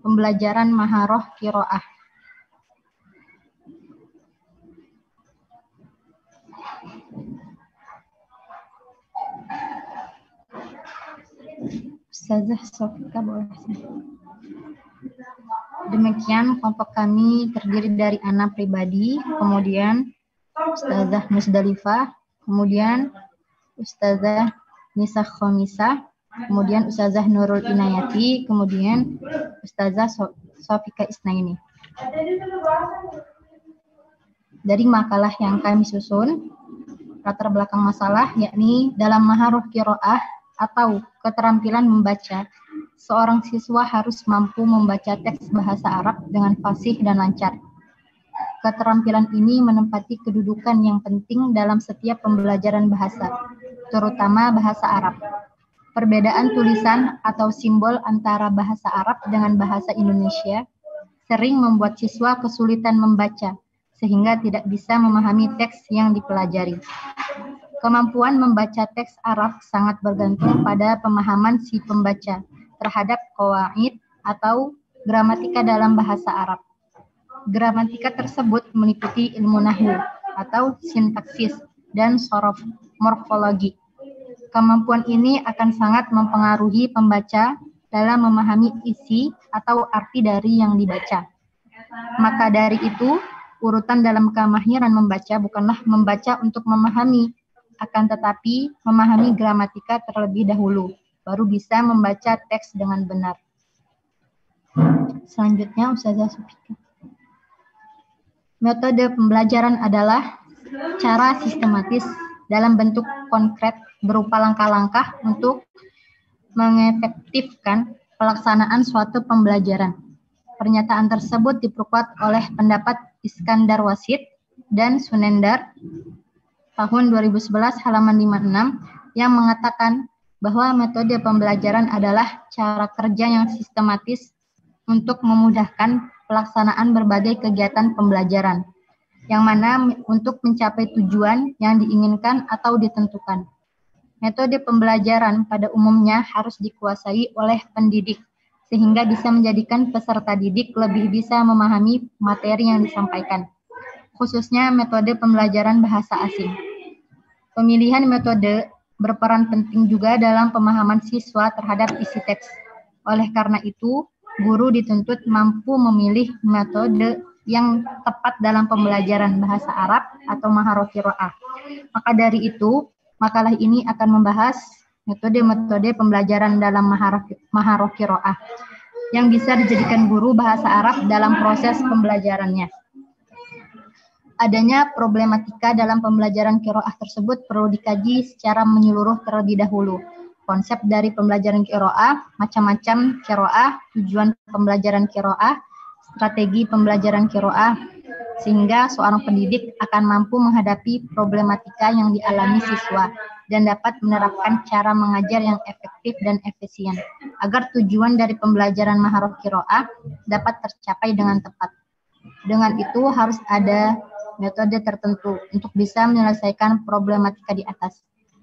pembelajaran maharoh qiraah. Ustazah Sofika boleh. Demikian kelompok kami terdiri dari Ana pribadi, kemudian Ustazah Musdalifah, kemudian Ustazah Nisa Khomisa, kemudian Ustazah Nurul Inayati, kemudian Ustazah Sofika Isnaini. Dari makalah yang kami susun, latar belakang masalah yakni dalam maharoh qiraah atau keterampilan membaca, seorang siswa harus mampu membaca teks bahasa Arab dengan fasih dan lancar. Keterampilan ini menempati kedudukan yang penting dalam setiap pembelajaran bahasa, terutama bahasa Arab. Perbedaan tulisan atau simbol antara bahasa Arab dengan bahasa Indonesia sering membuat siswa kesulitan membaca, sehingga tidak bisa memahami teks yang dipelajari. Kemampuan membaca teks Arab sangat bergantung pada pemahaman si pembaca terhadap qawaid atau gramatika dalam bahasa Arab. Gramatika tersebut meliputi ilmu nahwu atau sintaksis dan sorof morfologi. Kemampuan ini akan sangat mempengaruhi pembaca dalam memahami isi atau arti dari yang dibaca. Maka dari itu, Urutan dalam kemahiran membaca bukanlah membaca untuk memahami, akan tetapi memahami gramatika terlebih dahulu, baru bisa membaca teks dengan benar. Selanjutnya, Ustazah Sufika. Metode pembelajaran adalah cara sistematis dalam bentuk konkret berupa langkah-langkah untuk mengefektifkan pelaksanaan suatu pembelajaran. Pernyataan tersebut diperkuat oleh pendapat Iskandar Wasid dan Sunendar tahun 2011 halaman 56 yang mengatakan bahwa metode pembelajaran adalah cara kerja yang sistematis untuk memudahkan pelaksanaan berbagai kegiatan pembelajaran, yang mana untuk mencapai tujuan yang diinginkan atau ditentukan. Metode pembelajaran pada umumnya harus dikuasai oleh pendidik, sehingga bisa menjadikan peserta didik lebih bisa memahami materi yang disampaikan, khususnya metode pembelajaran bahasa asing. Pemilihan metode berperan penting juga dalam pemahaman siswa terhadap isi teks. Oleh karena itu, guru dituntut mampu memilih metode yang tepat dalam pembelajaran bahasa Arab atau maharah qiraah. Maka dari itu, makalah ini akan membahas metode-metode pembelajaran dalam maharah qiraah yang bisa dijadikan guru bahasa Arab dalam proses pembelajarannya. Adanya problematika dalam pembelajaran qiraah tersebut perlu dikaji secara menyeluruh terlebih dahulu. Konsep dari pembelajaran qiraah, macam-macam qiraah, tujuan pembelajaran qiraah, strategi pembelajaran qiraah, sehingga seorang pendidik akan mampu menghadapi problematika yang dialami siswa dan dapat menerapkan cara mengajar yang efektif dan efisien, agar tujuan dari pembelajaran maharah qiraah dapat tercapai dengan tepat. Dengan itu harus ada metode tertentu untuk bisa menyelesaikan problematika di atas.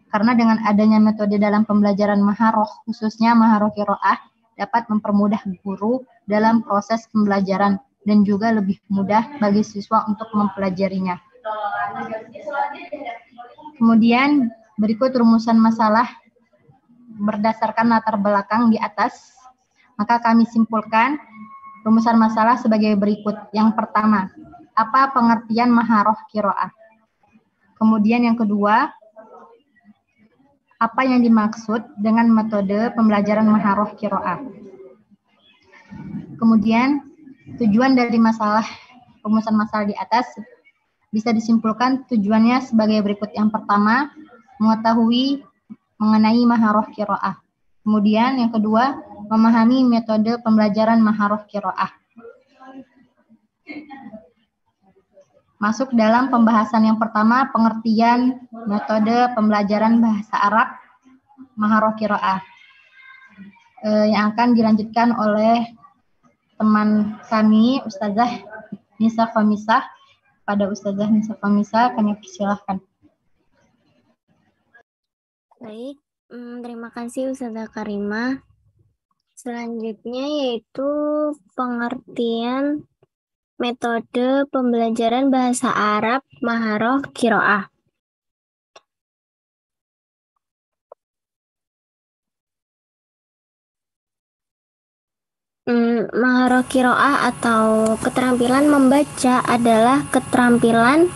Karena dengan adanya metode dalam pembelajaran maharah, khususnya maharah qiraah, dapat mempermudah guru dalam proses pembelajaran dan juga lebih mudah bagi siswa untuk mempelajarinya. Kemudian berikut rumusan masalah berdasarkan latar belakang di atas. Maka kami simpulkan rumusan masalah sebagai berikut. Yang pertama, apa pengertian maharah qiraah? Kemudian yang kedua, apa yang dimaksud dengan metode pembelajaran maharah qiraah? Kemudian tujuan dari rumusan masalah di atas bisa disimpulkan tujuannya sebagai berikut. Yang pertama, mengetahui mengenai maharah qiraah. Kemudian yang kedua, memahami metode pembelajaran maharah qiraah. Masuk dalam pembahasan yang pertama, pengertian metode pembelajaran bahasa Arab maharah qiraah, yang akan dilanjutkan oleh teman kami, Ustazah Nisa Khamisah. Pada Ustazah Nisa Khamisah, kami persilahkan. Baik, terima kasih Ustazah Karimah. Selanjutnya yaitu pengertian metode pembelajaran bahasa Arab maharah qiraah. Maharah qiraah atau keterampilan membaca adalah keterampilan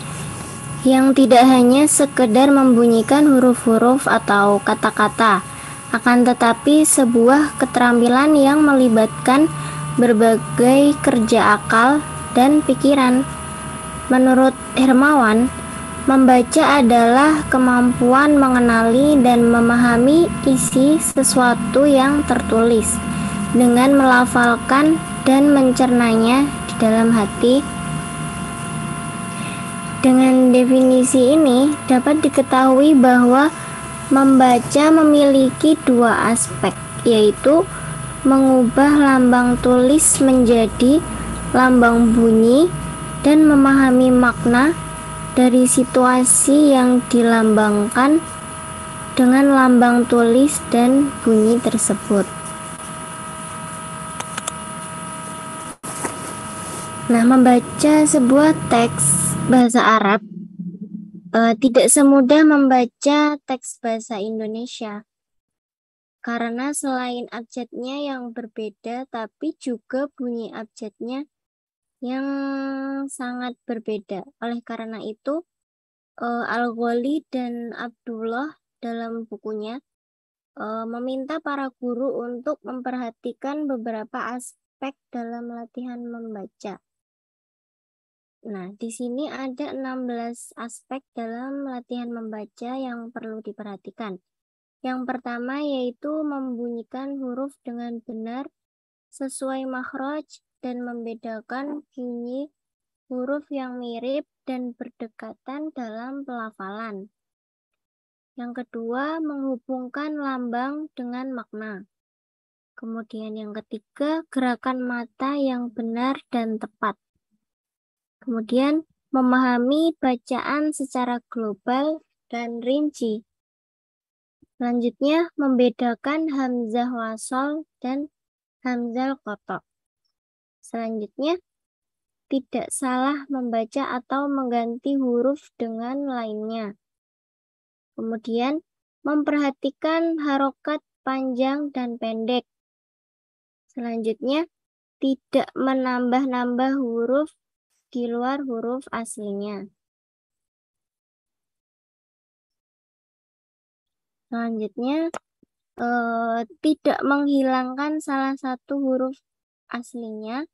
yang tidak hanya sekedar membunyikan huruf-huruf atau kata-kata, akan tetapi sebuah keterampilan yang melibatkan berbagai kerja akal dan pikiran. Menurut Hermawan, membaca adalah kemampuan mengenali dan memahami isi sesuatu yang tertulis dengan melafalkan dan mencernanya di dalam hati. Dengan definisi ini dapat diketahui bahwa membaca memiliki dua aspek, yaitu mengubah lambang tulis menjadi lambang bunyi dan memahami makna dari situasi yang dilambangkan dengan lambang tulis dan bunyi tersebut. Nah, membaca sebuah teks bahasa Arab tidak semudah membaca teks bahasa Indonesia, karena selain abjadnya yang berbeda, tapi juga bunyi abjadnya yang sangat berbeda. Oleh karena itu, Al-Ghali dan Abdullah dalam bukunya meminta para guru untuk memperhatikan beberapa aspek dalam latihan membaca. Nah, di sini ada 16 aspek dalam latihan membaca yang perlu diperhatikan. Yang pertama yaitu membunyikan huruf dengan benar sesuai makhraj dan membedakan bunyi huruf yang mirip dan berdekatan dalam pelafalan. Yang kedua, menghubungkan lambang dengan makna. Kemudian yang ketiga, gerakan mata yang benar dan tepat. Kemudian, memahami bacaan secara global dan rinci. Selanjutnya, membedakan hamzah wasol dan hamzah qata'. Selanjutnya, tidak salah membaca atau mengganti huruf dengan lainnya. Kemudian, memperhatikan harokat panjang dan pendek. Selanjutnya, tidak menambah-nambah huruf di luar huruf aslinya. Selanjutnya, tidak menghilangkan salah satu huruf aslinya.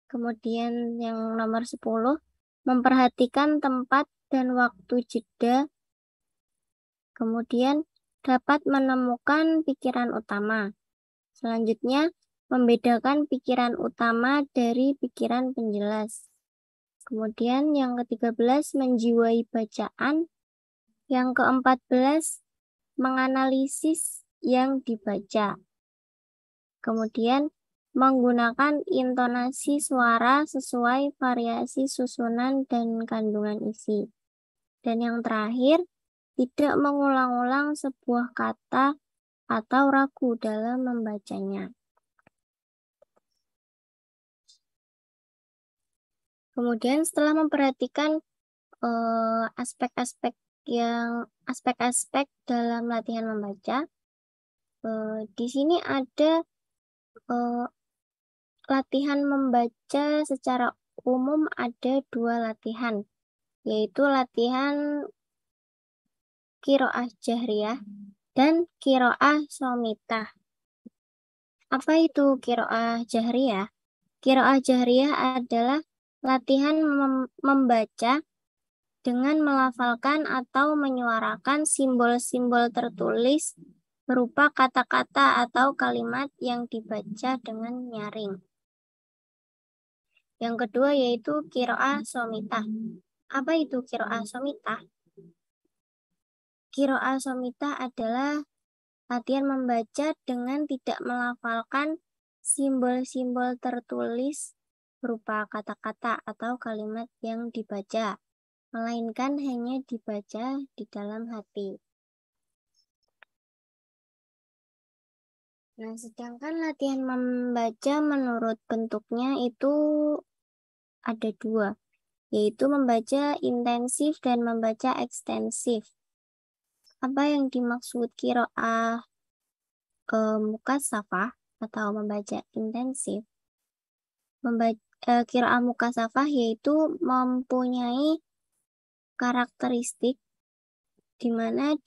Kemudian yang nomor 10, memperhatikan tempat dan waktu jeda. Kemudian dapat menemukan pikiran utama. Selanjutnya, membedakan pikiran utama dari pikiran penjelas. Kemudian yang ke-13, menjiwai bacaan. Yang ke-14, menganalisis yang dibaca. Kemudian, menggunakan intonasi suara sesuai variasi susunan dan kandungan isi. Dan yang terakhir, tidak mengulang-ulang sebuah kata atau ragu dalam membacanya. Kemudian setelah memperhatikan aspek-aspek dalam latihan membaca, di sini ada latihan membaca secara umum ada 2 latihan, yaitu latihan qiraah jahriyah dan qiraah shamitah. Apa itu qiraah jahriyah? Qiraah jahriyah adalah latihan membaca dengan melafalkan atau menyuarakan simbol-simbol tertulis berupa kata-kata atau kalimat yang dibaca dengan nyaring. Yang kedua yaitu qiraah shamitah. Apa itu qiraah shamitah? Qiraah shamitah adalah latihan membaca dengan tidak melafalkan simbol-simbol tertulis berupa kata-kata atau kalimat yang dibaca, melainkan hanya dibaca di dalam hati. Nah, sedangkan latihan membaca menurut bentuknya itu ada 2, yaitu membaca intensif dan membaca ekstensif. Apa yang dimaksud qiraah mukasyafah atau membaca intensif? Qiraah mukasyafah yaitu mempunyai karakteristik di mana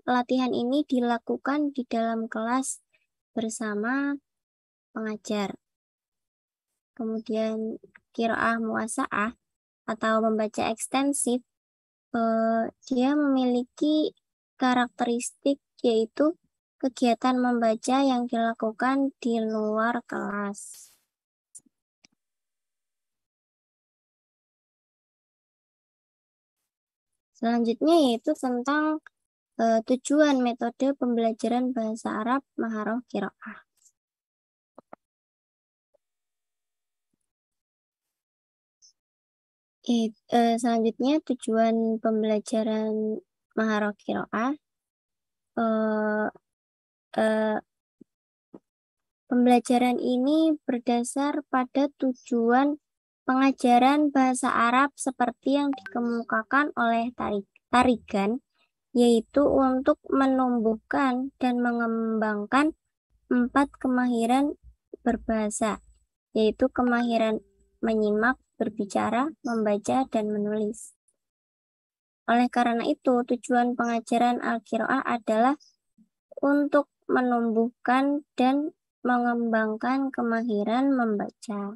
latihan ini dilakukan di dalam kelas bersama pengajar. Kemudian qiraah muwassa'ah atau membaca ekstensif, dia memiliki karakteristik yaitu kegiatan membaca yang dilakukan di luar kelas. Selanjutnya yaitu tentang tujuan metode pembelajaran bahasa Arab Maharoh Qiraah. Selanjutnya tujuan pembelajaran Maharoh Qiraah. Pembelajaran ini berdasar pada tujuan pengajaran bahasa Arab seperti yang dikemukakan oleh Tarigan, yaitu untuk menumbuhkan dan mengembangkan 4 kemahiran berbahasa, yaitu kemahiran menyimak, berbicara, membaca, dan menulis. Oleh karena itu, tujuan pengajaran Al-Qiraah adalah untuk menumbuhkan dan mengembangkan kemahiran membaca.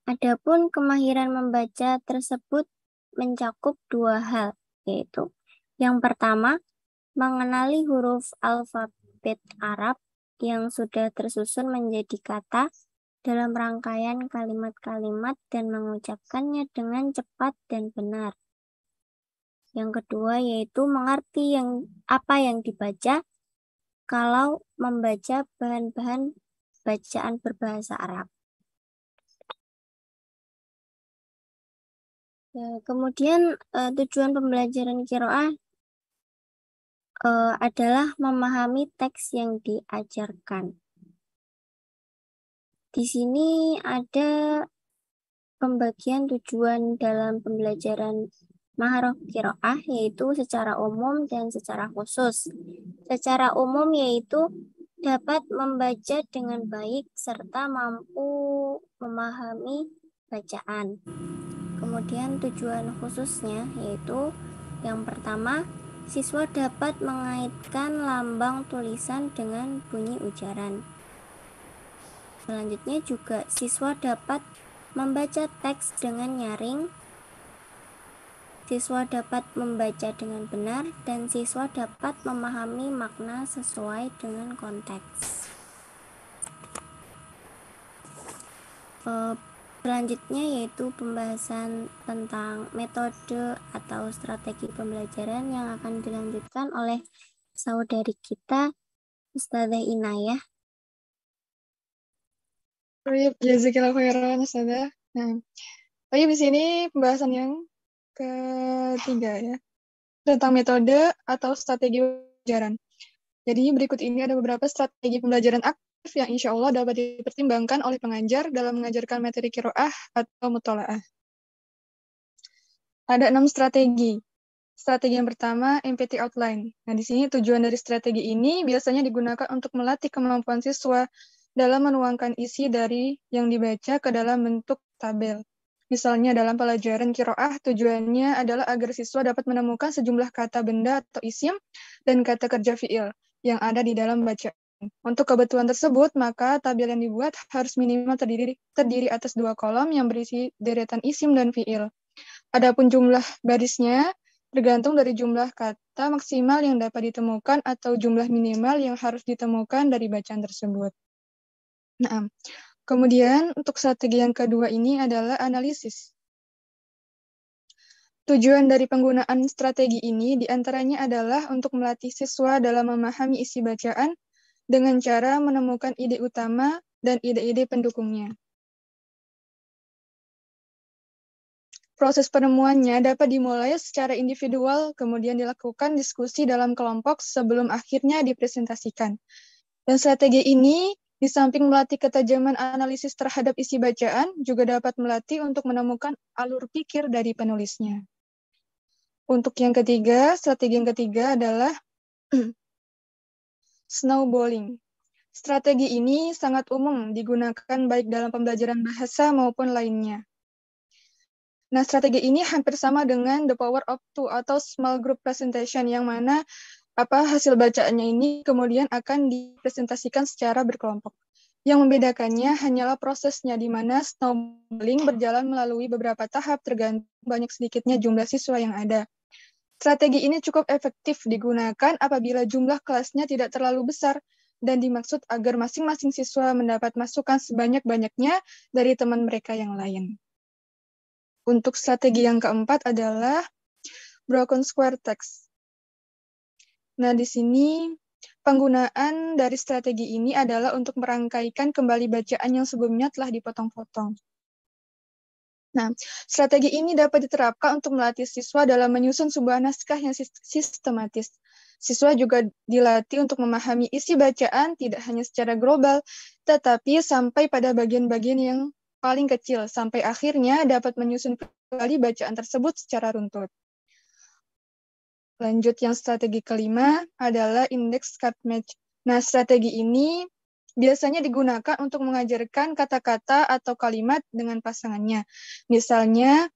Adapun kemahiran membaca tersebut mencakup dua hal, yaitu yang pertama, mengenali huruf alfabet Arab yang sudah tersusun menjadi kata dalam rangkaian kalimat-kalimat dan mengucapkannya dengan cepat dan benar. Yang kedua yaitu mengerti apa yang dibaca kalau membaca bahan-bahan bacaan berbahasa Arab. Kemudian tujuan pembelajaran qiraah adalah memahami teks yang diajarkan. Di sini ada pembagian tujuan dalam pembelajaran maharah qiraah, yaitu secara umum dan secara khusus. Secara umum yaitu dapat membaca dengan baik serta mampu memahami bacaan. Kemudian tujuan khususnya yaitu yang pertama, siswa dapat mengaitkan lambang tulisan dengan bunyi ujaran. Selanjutnya juga siswa dapat membaca teks dengan nyaring, siswa dapat membaca dengan benar, dan siswa dapat memahami makna sesuai dengan konteks. Selanjutnya yaitu pembahasan tentang metode atau strategi pembelajaran yang akan dilanjutkan oleh saudari kita, Ustadzah Inayah. Baik, jazakallahu khairan Ustadzah. Nah, di sini pembahasan yang ketiga ya, tentang metode atau strategi pembelajaran. Jadi berikut ini ada beberapa strategi pembelajaran aktif yang insya Allah dapat dipertimbangkan oleh pengajar dalam mengajarkan materi qiraah atau mutola'ah. Ada 6 strategi. Strategi yang pertama, MPT outline. Nah, di sini tujuan dari strategi ini biasanya digunakan untuk melatih kemampuan siswa dalam menuangkan isi dari yang dibaca ke dalam bentuk tabel. Misalnya dalam pelajaran qiraah, tujuannya adalah agar siswa dapat menemukan sejumlah kata benda atau isim dan kata kerja fi'il yang ada di dalam bacaan. Untuk kebutuhan tersebut, maka tabel yang dibuat harus minimal terdiri atas 2 kolom yang berisi deretan isim dan fi'il. Adapun jumlah barisnya tergantung dari jumlah kata maksimal yang dapat ditemukan atau jumlah minimal yang harus ditemukan dari bacaan tersebut. Nah, kemudian untuk strategi yang kedua ini adalah analisis. Tujuan dari penggunaan strategi ini diantaranya adalah untuk melatih siswa dalam memahami isi bacaan dengan cara menemukan ide utama dan ide-ide pendukungnya. Proses penemuannya dapat dimulai secara individual, kemudian dilakukan diskusi dalam kelompok sebelum akhirnya dipresentasikan. Dan strategi ini di samping melatih ketajaman analisis terhadap isi bacaan, juga dapat melatih untuk menemukan alur pikir dari penulisnya. Untuk yang ketiga, strategi yang ketiga adalah snowballing. Strategi ini sangat umum digunakan baik dalam pembelajaran bahasa maupun lainnya. Nah, strategi ini hampir sama dengan the power of two atau small group presentation, yang mana hasil bacaannya ini kemudian akan dipresentasikan secara berkelompok. Yang membedakannya hanyalah prosesnya, di mana snowballing berjalan melalui beberapa tahap tergantung banyak sedikitnya jumlah siswa yang ada. Strategi ini cukup efektif digunakan apabila jumlah kelasnya tidak terlalu besar dan dimaksud agar masing-masing siswa mendapat masukan sebanyak-banyaknya dari teman mereka yang lain. Untuk strategi yang keempat adalah broken square text. Nah, di sini penggunaan dari strategi ini adalah untuk merangkaikan kembali bacaan yang sebelumnya telah dipotong-potong. Nah, strategi ini dapat diterapkan untuk melatih siswa dalam menyusun sebuah naskah yang sistematis. Siswa juga dilatih untuk memahami isi bacaan tidak hanya secara global, tetapi sampai pada bagian-bagian yang paling kecil, sampai akhirnya dapat menyusun kembali bacaan tersebut secara runtut. Lanjut yang strategi kelima adalah index cut match. Nah, strategi ini biasanya digunakan untuk mengajarkan kata-kata atau kalimat dengan pasangannya. Misalnya,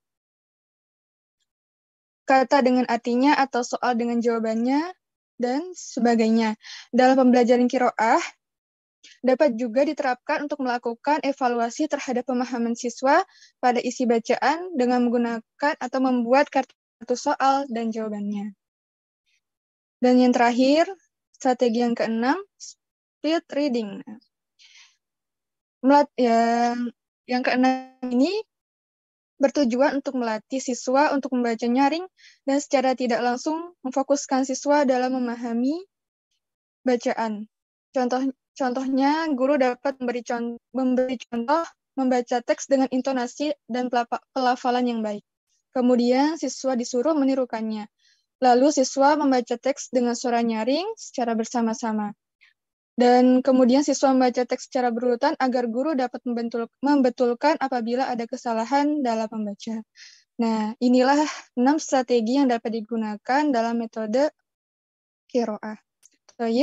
kata dengan artinya atau soal dengan jawabannya, dan sebagainya. Dalam pembelajaran qiraah, dapat juga diterapkan untuk melakukan evaluasi terhadap pemahaman siswa pada isi bacaan dengan menggunakan atau membuat kartu soal dan jawabannya. Dan yang terakhir, strategi yang keenam, speed reading. Yang keenam ini bertujuan untuk melatih siswa untuk membaca nyaring dan secara tidak langsung memfokuskan siswa dalam memahami bacaan. Contohnya, guru dapat memberi contoh membaca teks dengan intonasi dan pelafalan yang baik. Kemudian siswa disuruh menirukannya. Lalu siswa membaca teks dengan suara nyaring secara bersama-sama. Dan kemudian siswa membaca teks secara berurutan agar guru dapat membetulkan apabila ada kesalahan dalam membaca. Nah, inilah 6 strategi yang dapat digunakan dalam metode qiraah.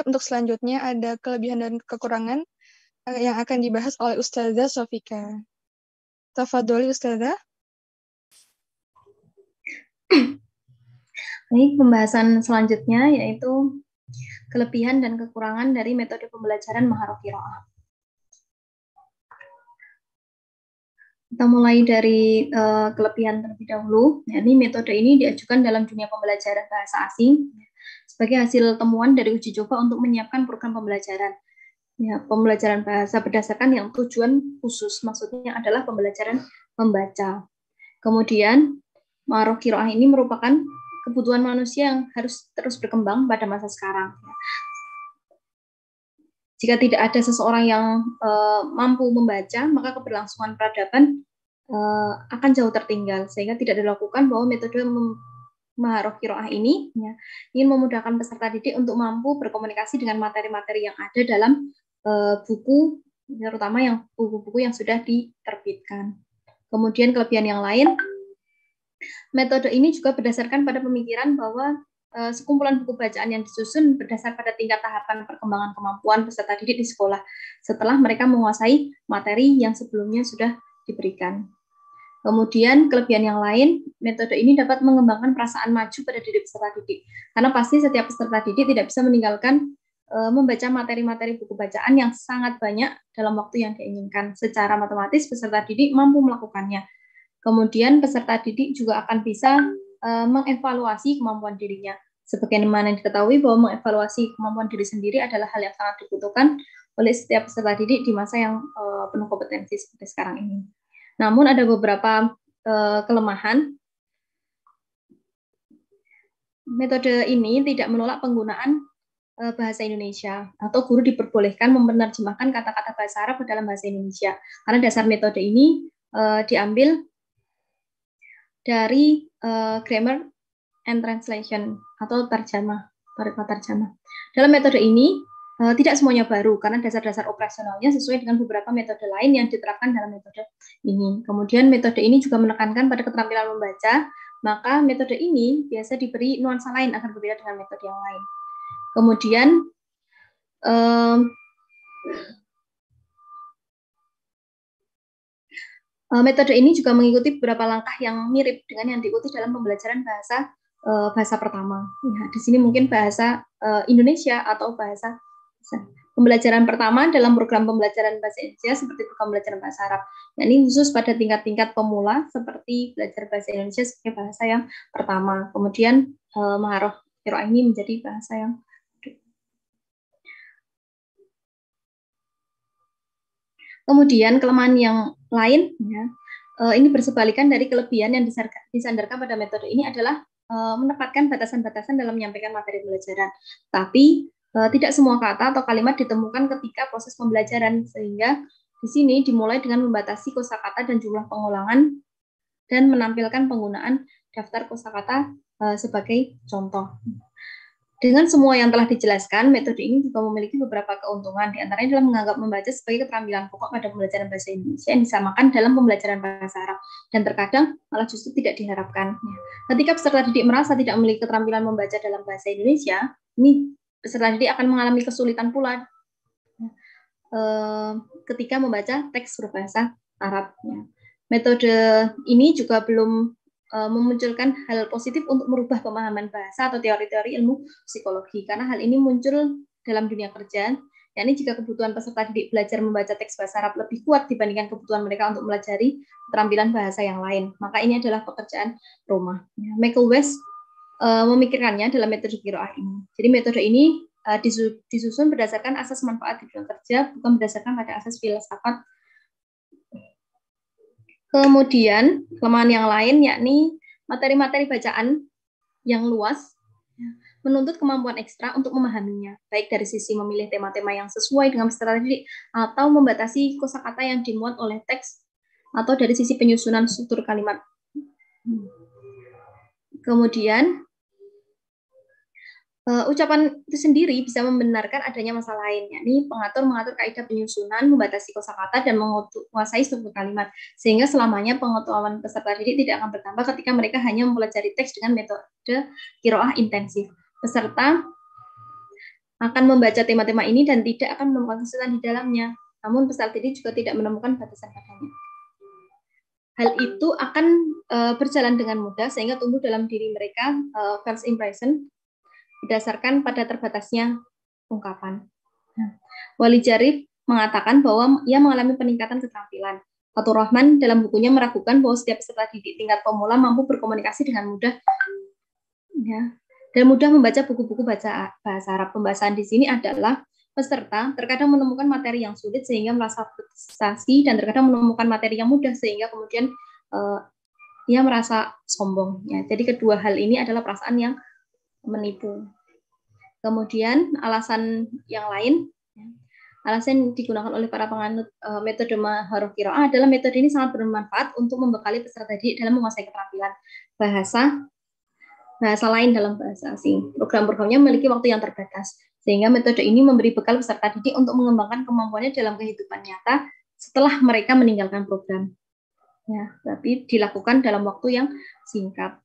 Untuk selanjutnya ada kelebihan dan kekurangan yang akan dibahas oleh Ustazah Sofika. Tafadholi Ustazah. Baik, pembahasan selanjutnya yaitu kelebihan dan kekurangan dari metode pembelajaran maharah qiraah. Kita mulai dari kelebihan terlebih dahulu. Yakni metode ini diajukan dalam dunia pembelajaran bahasa asing sebagai hasil temuan dari uji coba untuk menyiapkan program pembelajaran. Ya, pembelajaran bahasa berdasarkan yang tujuan khusus, maksudnya adalah pembelajaran membaca. Kemudian, maharah qiraah ini merupakan kebutuhan manusia yang harus terus berkembang pada masa sekarang. Jika tidak ada seseorang yang mampu membaca, maka keberlangsungan peradaban akan jauh tertinggal, sehingga tidak dilakukan bahwa metode maharah qiraah ini ingin memudahkan peserta didik untuk mampu berkomunikasi dengan materi-materi yang ada dalam buku, terutama yang buku-buku yang sudah diterbitkan. Kemudian kelebihan yang lain, metode ini juga berdasarkan pada pemikiran bahwa sekumpulan buku bacaan yang disusun berdasar pada tingkat tahapan perkembangan kemampuan peserta didik di sekolah setelah mereka menguasai materi yang sebelumnya sudah diberikan. Kemudian kelebihan yang lain, metode ini dapat mengembangkan perasaan maju pada diri peserta didik. Karena pasti setiap peserta didik tidak bisa meninggalkan membaca materi-materi buku bacaan yang sangat banyak dalam waktu yang diinginkan. Secara matematis peserta didik mampu melakukannya. Kemudian peserta didik juga akan bisa mengevaluasi kemampuan dirinya. Sebagaimana diketahui bahwa mengevaluasi kemampuan diri sendiri adalah hal yang sangat dibutuhkan oleh setiap peserta didik di masa yang penuh kompetensi seperti sekarang ini. Namun ada beberapa kelemahan. Metode ini tidak menolak penggunaan bahasa Indonesia atau guru diperbolehkan menerjemahkan kata-kata bahasa Arab ke dalam bahasa Indonesia. Karena dasar metode ini diambil dari grammar and translation atau tarjamah. Dalam metode ini tidak semuanya baru karena dasar-dasar operasionalnya sesuai dengan beberapa metode lain yang diterapkan dalam metode ini. Kemudian metode ini juga menekankan pada keterampilan membaca, maka metode ini biasa diberi nuansa lain agar berbeda dengan metode yang lain. Kemudian metode ini juga mengikuti beberapa langkah yang mirip dengan yang diikuti dalam pembelajaran bahasa pertama. Ya, di sini mungkin bahasa Indonesia atau bahasa pembelajaran pertama dalam program pembelajaran bahasa Indonesia seperti program pembelajaran bahasa Arab. Nah, ini khusus pada tingkat-tingkat pemula seperti belajar bahasa Indonesia sebagai bahasa yang pertama. Kemudian maharah qiraah ini menjadi bahasa yang kemudian kelemahan yang lain, ya, ini bersebalikan dari kelebihan yang disandarkan pada metode ini adalah menempatkan batasan-batasan dalam menyampaikan materi pembelajaran. Tapi tidak semua kata atau kalimat ditemukan ketika proses pembelajaran, sehingga di sini dimulai dengan membatasi kosakata dan jumlah pengulangan dan menampilkan penggunaan daftar kosakata sebagai contoh. Dengan semua yang telah dijelaskan, metode ini juga memiliki beberapa keuntungan, di antaranya adalah menganggap membaca sebagai keterampilan pokok pada pembelajaran bahasa Indonesia yang disamakan dalam pembelajaran bahasa Arab, dan terkadang malah justru tidak diharapkan. Ketika peserta didik merasa tidak memiliki keterampilan membaca dalam bahasa Indonesia, ini peserta didik akan mengalami kesulitan pula ketika membaca teks berbahasa Arab. Metode ini juga belum memunculkan hal positif untuk merubah pemahaman bahasa atau teori-teori ilmu psikologi, karena hal ini muncul dalam dunia kerja, yakni jika kebutuhan peserta didik belajar membaca teks bahasa Arab lebih kuat dibandingkan kebutuhan mereka untuk melajari keterampilan bahasa yang lain, maka ini adalah pekerjaan rumah. Michael West memikirkannya dalam metode qiraah ini. Jadi metode ini disusun berdasarkan asas manfaat di dunia kerja, bukan berdasarkan pada asas filsafat. Kemudian kelemahan yang lain yakni materi-materi bacaan yang luas menuntut kemampuan ekstra untuk memahaminya, baik dari sisi memilih tema-tema yang sesuai dengan peserta didik atau membatasi kosakata yang dimuat oleh teks, atau dari sisi penyusunan struktur kalimat. Kemudian ucapan itu sendiri bisa membenarkan adanya masalah lain, yakni mengatur kaidah penyusunan, membatasi kosakata, dan menguasai struktur kalimat, sehingga selamanya pengetahuan peserta didik tidak akan bertambah ketika mereka hanya mempelajari teks dengan metode qiraah intensif. Peserta akan membaca tema-tema ini dan tidak akan menemukan kesulitan di dalamnya, namun peserta didik juga tidak menemukan batasan padanya. Hal itu akan berjalan dengan mudah sehingga tumbuh dalam diri mereka first impression berdasarkan pada terbatasnya ungkapan. Wali Jarif mengatakan bahwa ia mengalami peningkatan keterampilan. Fatur Rahman dalam bukunya meragukan bahwa setiap peserta didik tingkat pemula mampu berkomunikasi dengan mudah, dan mudah membaca buku-buku bahasa Arab. Pembahasan di sini adalah peserta terkadang menemukan materi yang sulit sehingga merasa frustasi, dan terkadang menemukan materi yang mudah sehingga kemudian ia merasa sombong. Jadi kedua hal ini adalah perasaan yang menipu. Kemudian alasan yang lain, alasan yang digunakan oleh para penganut metode maharoh qiraah adalah metode ini sangat bermanfaat untuk membekali peserta didik dalam menguasai keterampilan bahasa lain dalam bahasa asing. Program-programnya memiliki waktu yang terbatas, sehingga metode ini memberi bekal peserta didik untuk mengembangkan kemampuannya dalam kehidupan nyata setelah mereka meninggalkan program. Tapi dilakukan dalam waktu yang singkat.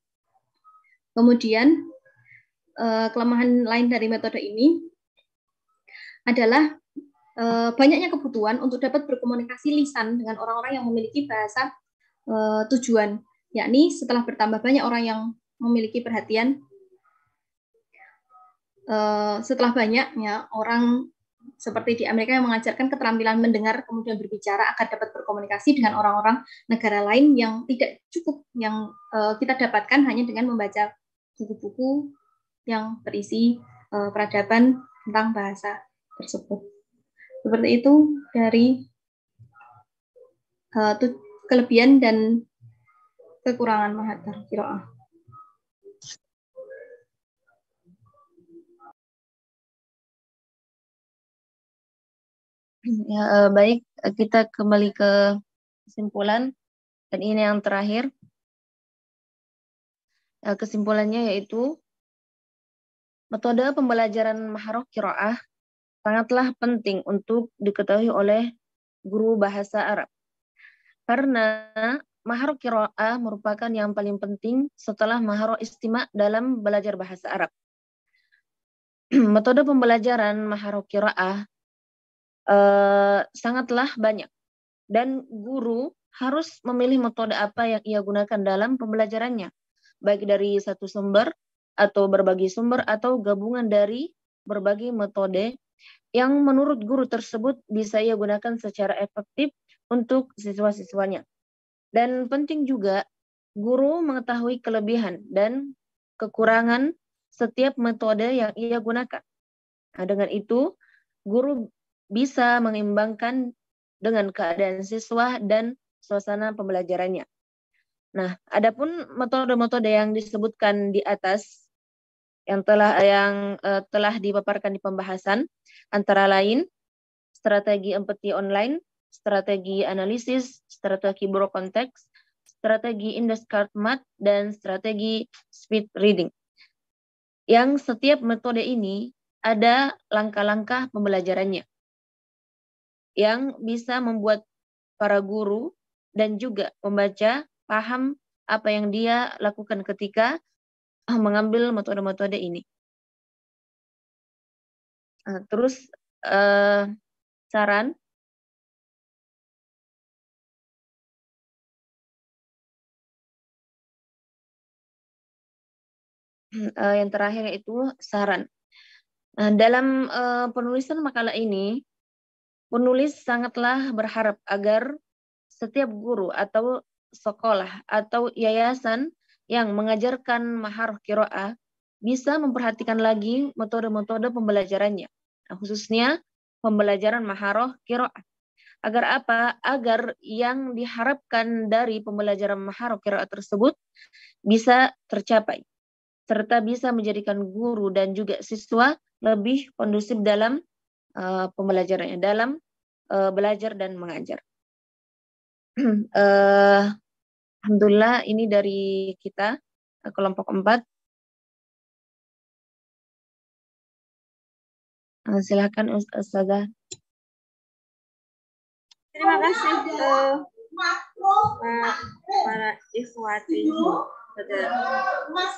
Kemudian kelemahan lain dari metode ini adalah banyaknya kebutuhan untuk dapat berkomunikasi lisan dengan orang-orang yang memiliki bahasa tujuan, yakni setelah bertambah banyak orang yang memiliki perhatian, setelah banyaknya orang seperti di Amerika yang mengajarkan keterampilan mendengar kemudian berbicara agar dapat berkomunikasi dengan orang-orang negara lain yang tidak cukup yang kita dapatkan hanya dengan membaca buku-buku yang berisi peradaban tentang bahasa tersebut. Seperti itu dari kelebihan dan kekurangan maharoh qiraah. Baik, kita kembali ke kesimpulan, dan ini yang terakhir. Kesimpulannya yaitu metode pembelajaran maharoh qiraah sangatlah penting untuk diketahui oleh guru bahasa Arab. Karena maharoh qiraah merupakan yang paling penting setelah maharoh istima' dalam belajar bahasa Arab. Metode pembelajaran maharoh qiraah sangatlah banyak, dan guru harus memilih metode apa yang ia gunakan dalam pembelajarannya, baik dari satu sumber atau berbagi sumber atau gabungan dari berbagai metode yang menurut guru tersebut bisa ia gunakan secara efektif untuk siswa-siswanya. Dan penting juga guru mengetahui kelebihan dan kekurangan setiap metode yang ia gunakan. Nah, dengan itu guru bisa mengimbangkan dengan keadaan siswa dan suasana pembelajarannya. Nah, adapun metode-metode yang disebutkan di atas yang telah dipaparkan di pembahasan, antara lain strategi empati online, strategi analisis, strategi broad context, strategi Indescartes Math, dan strategi speed reading. Yang setiap metode ini ada langkah-langkah pembelajarannya yang bisa membuat para guru dan juga pembaca paham apa yang dia lakukan ketika mengambil metode-metode ini. Terus saran yang terakhir yaitu saran. Dalam penulisan makalah ini, penulis sangatlah berharap agar setiap guru atau sekolah atau yayasan yang mengajarkan maharah qiraah bisa memperhatikan lagi metode-metode pembelajarannya, khususnya pembelajaran maharah qiraah. Agar apa? Agar yang diharapkan dari pembelajaran maharah qiraah tersebut bisa tercapai, serta bisa menjadikan guru dan juga siswa lebih kondusif dalam pembelajarannya, dalam belajar dan mengajar. Alhamdulillah ini dari kita kelompok 4. Silakan Ustazah. Terima kasih para ikhwati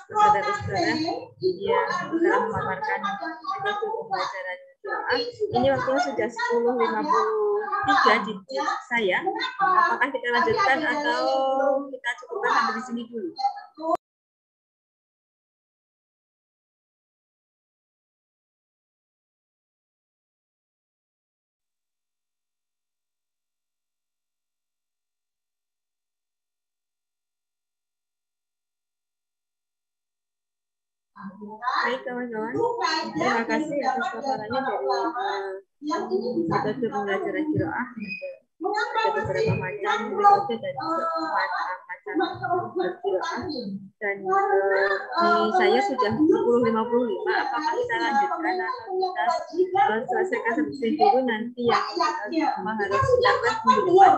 saudara-saudara yang telah memaparkan metode pembelajaran qiraah. Ini waktunya sudah 10.53 di saya. Apakah kita lanjutkan atau kita cukupkan sampai di sini dulu? Baik kawan-kawan, terima kasih atas paparannya dari metode pembelajaran qiraah. Ada beberapa macam metode dan macam qiraah. Dan saya sudah 10.55. Apakah kita lanjutkan atau kita selesaikan sampai sini dulu, nanti yang harus dilakukan minggu depan?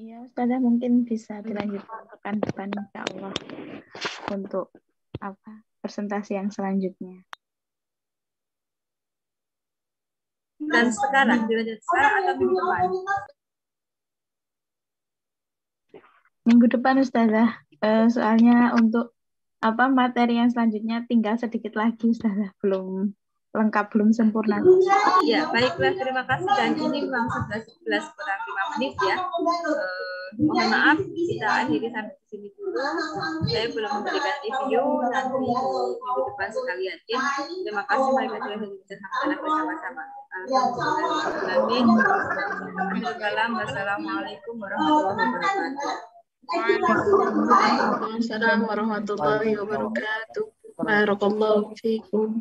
Iya, Ustazah, mungkin bisa dilanjutkan pekan depan insya Allah untuk presentasi yang selanjutnya. Dan sekarang dilanjut sekarang atau minggu depan? Minggu depan Ustazah, soalnya untuk materi yang selanjutnya tinggal sedikit lagi Ustazah, belum lengkap, belum sempurna. Ya, baiklah, terima kasih. Dan ini memang sudah 11 kurang 5 menit ya. Mohon maaf, kita akhiri sampai di sini dulu. Saya belum memberikan review, nanti minggu depan sekalian ya. Terima kasih, mari kita bersama-sama bersama-sama. Wassalamualaikum warahmatullahi wabarakatuh. Waalaikumsalam warahmatullahi wabarakatuh. Barakallahu fiikum.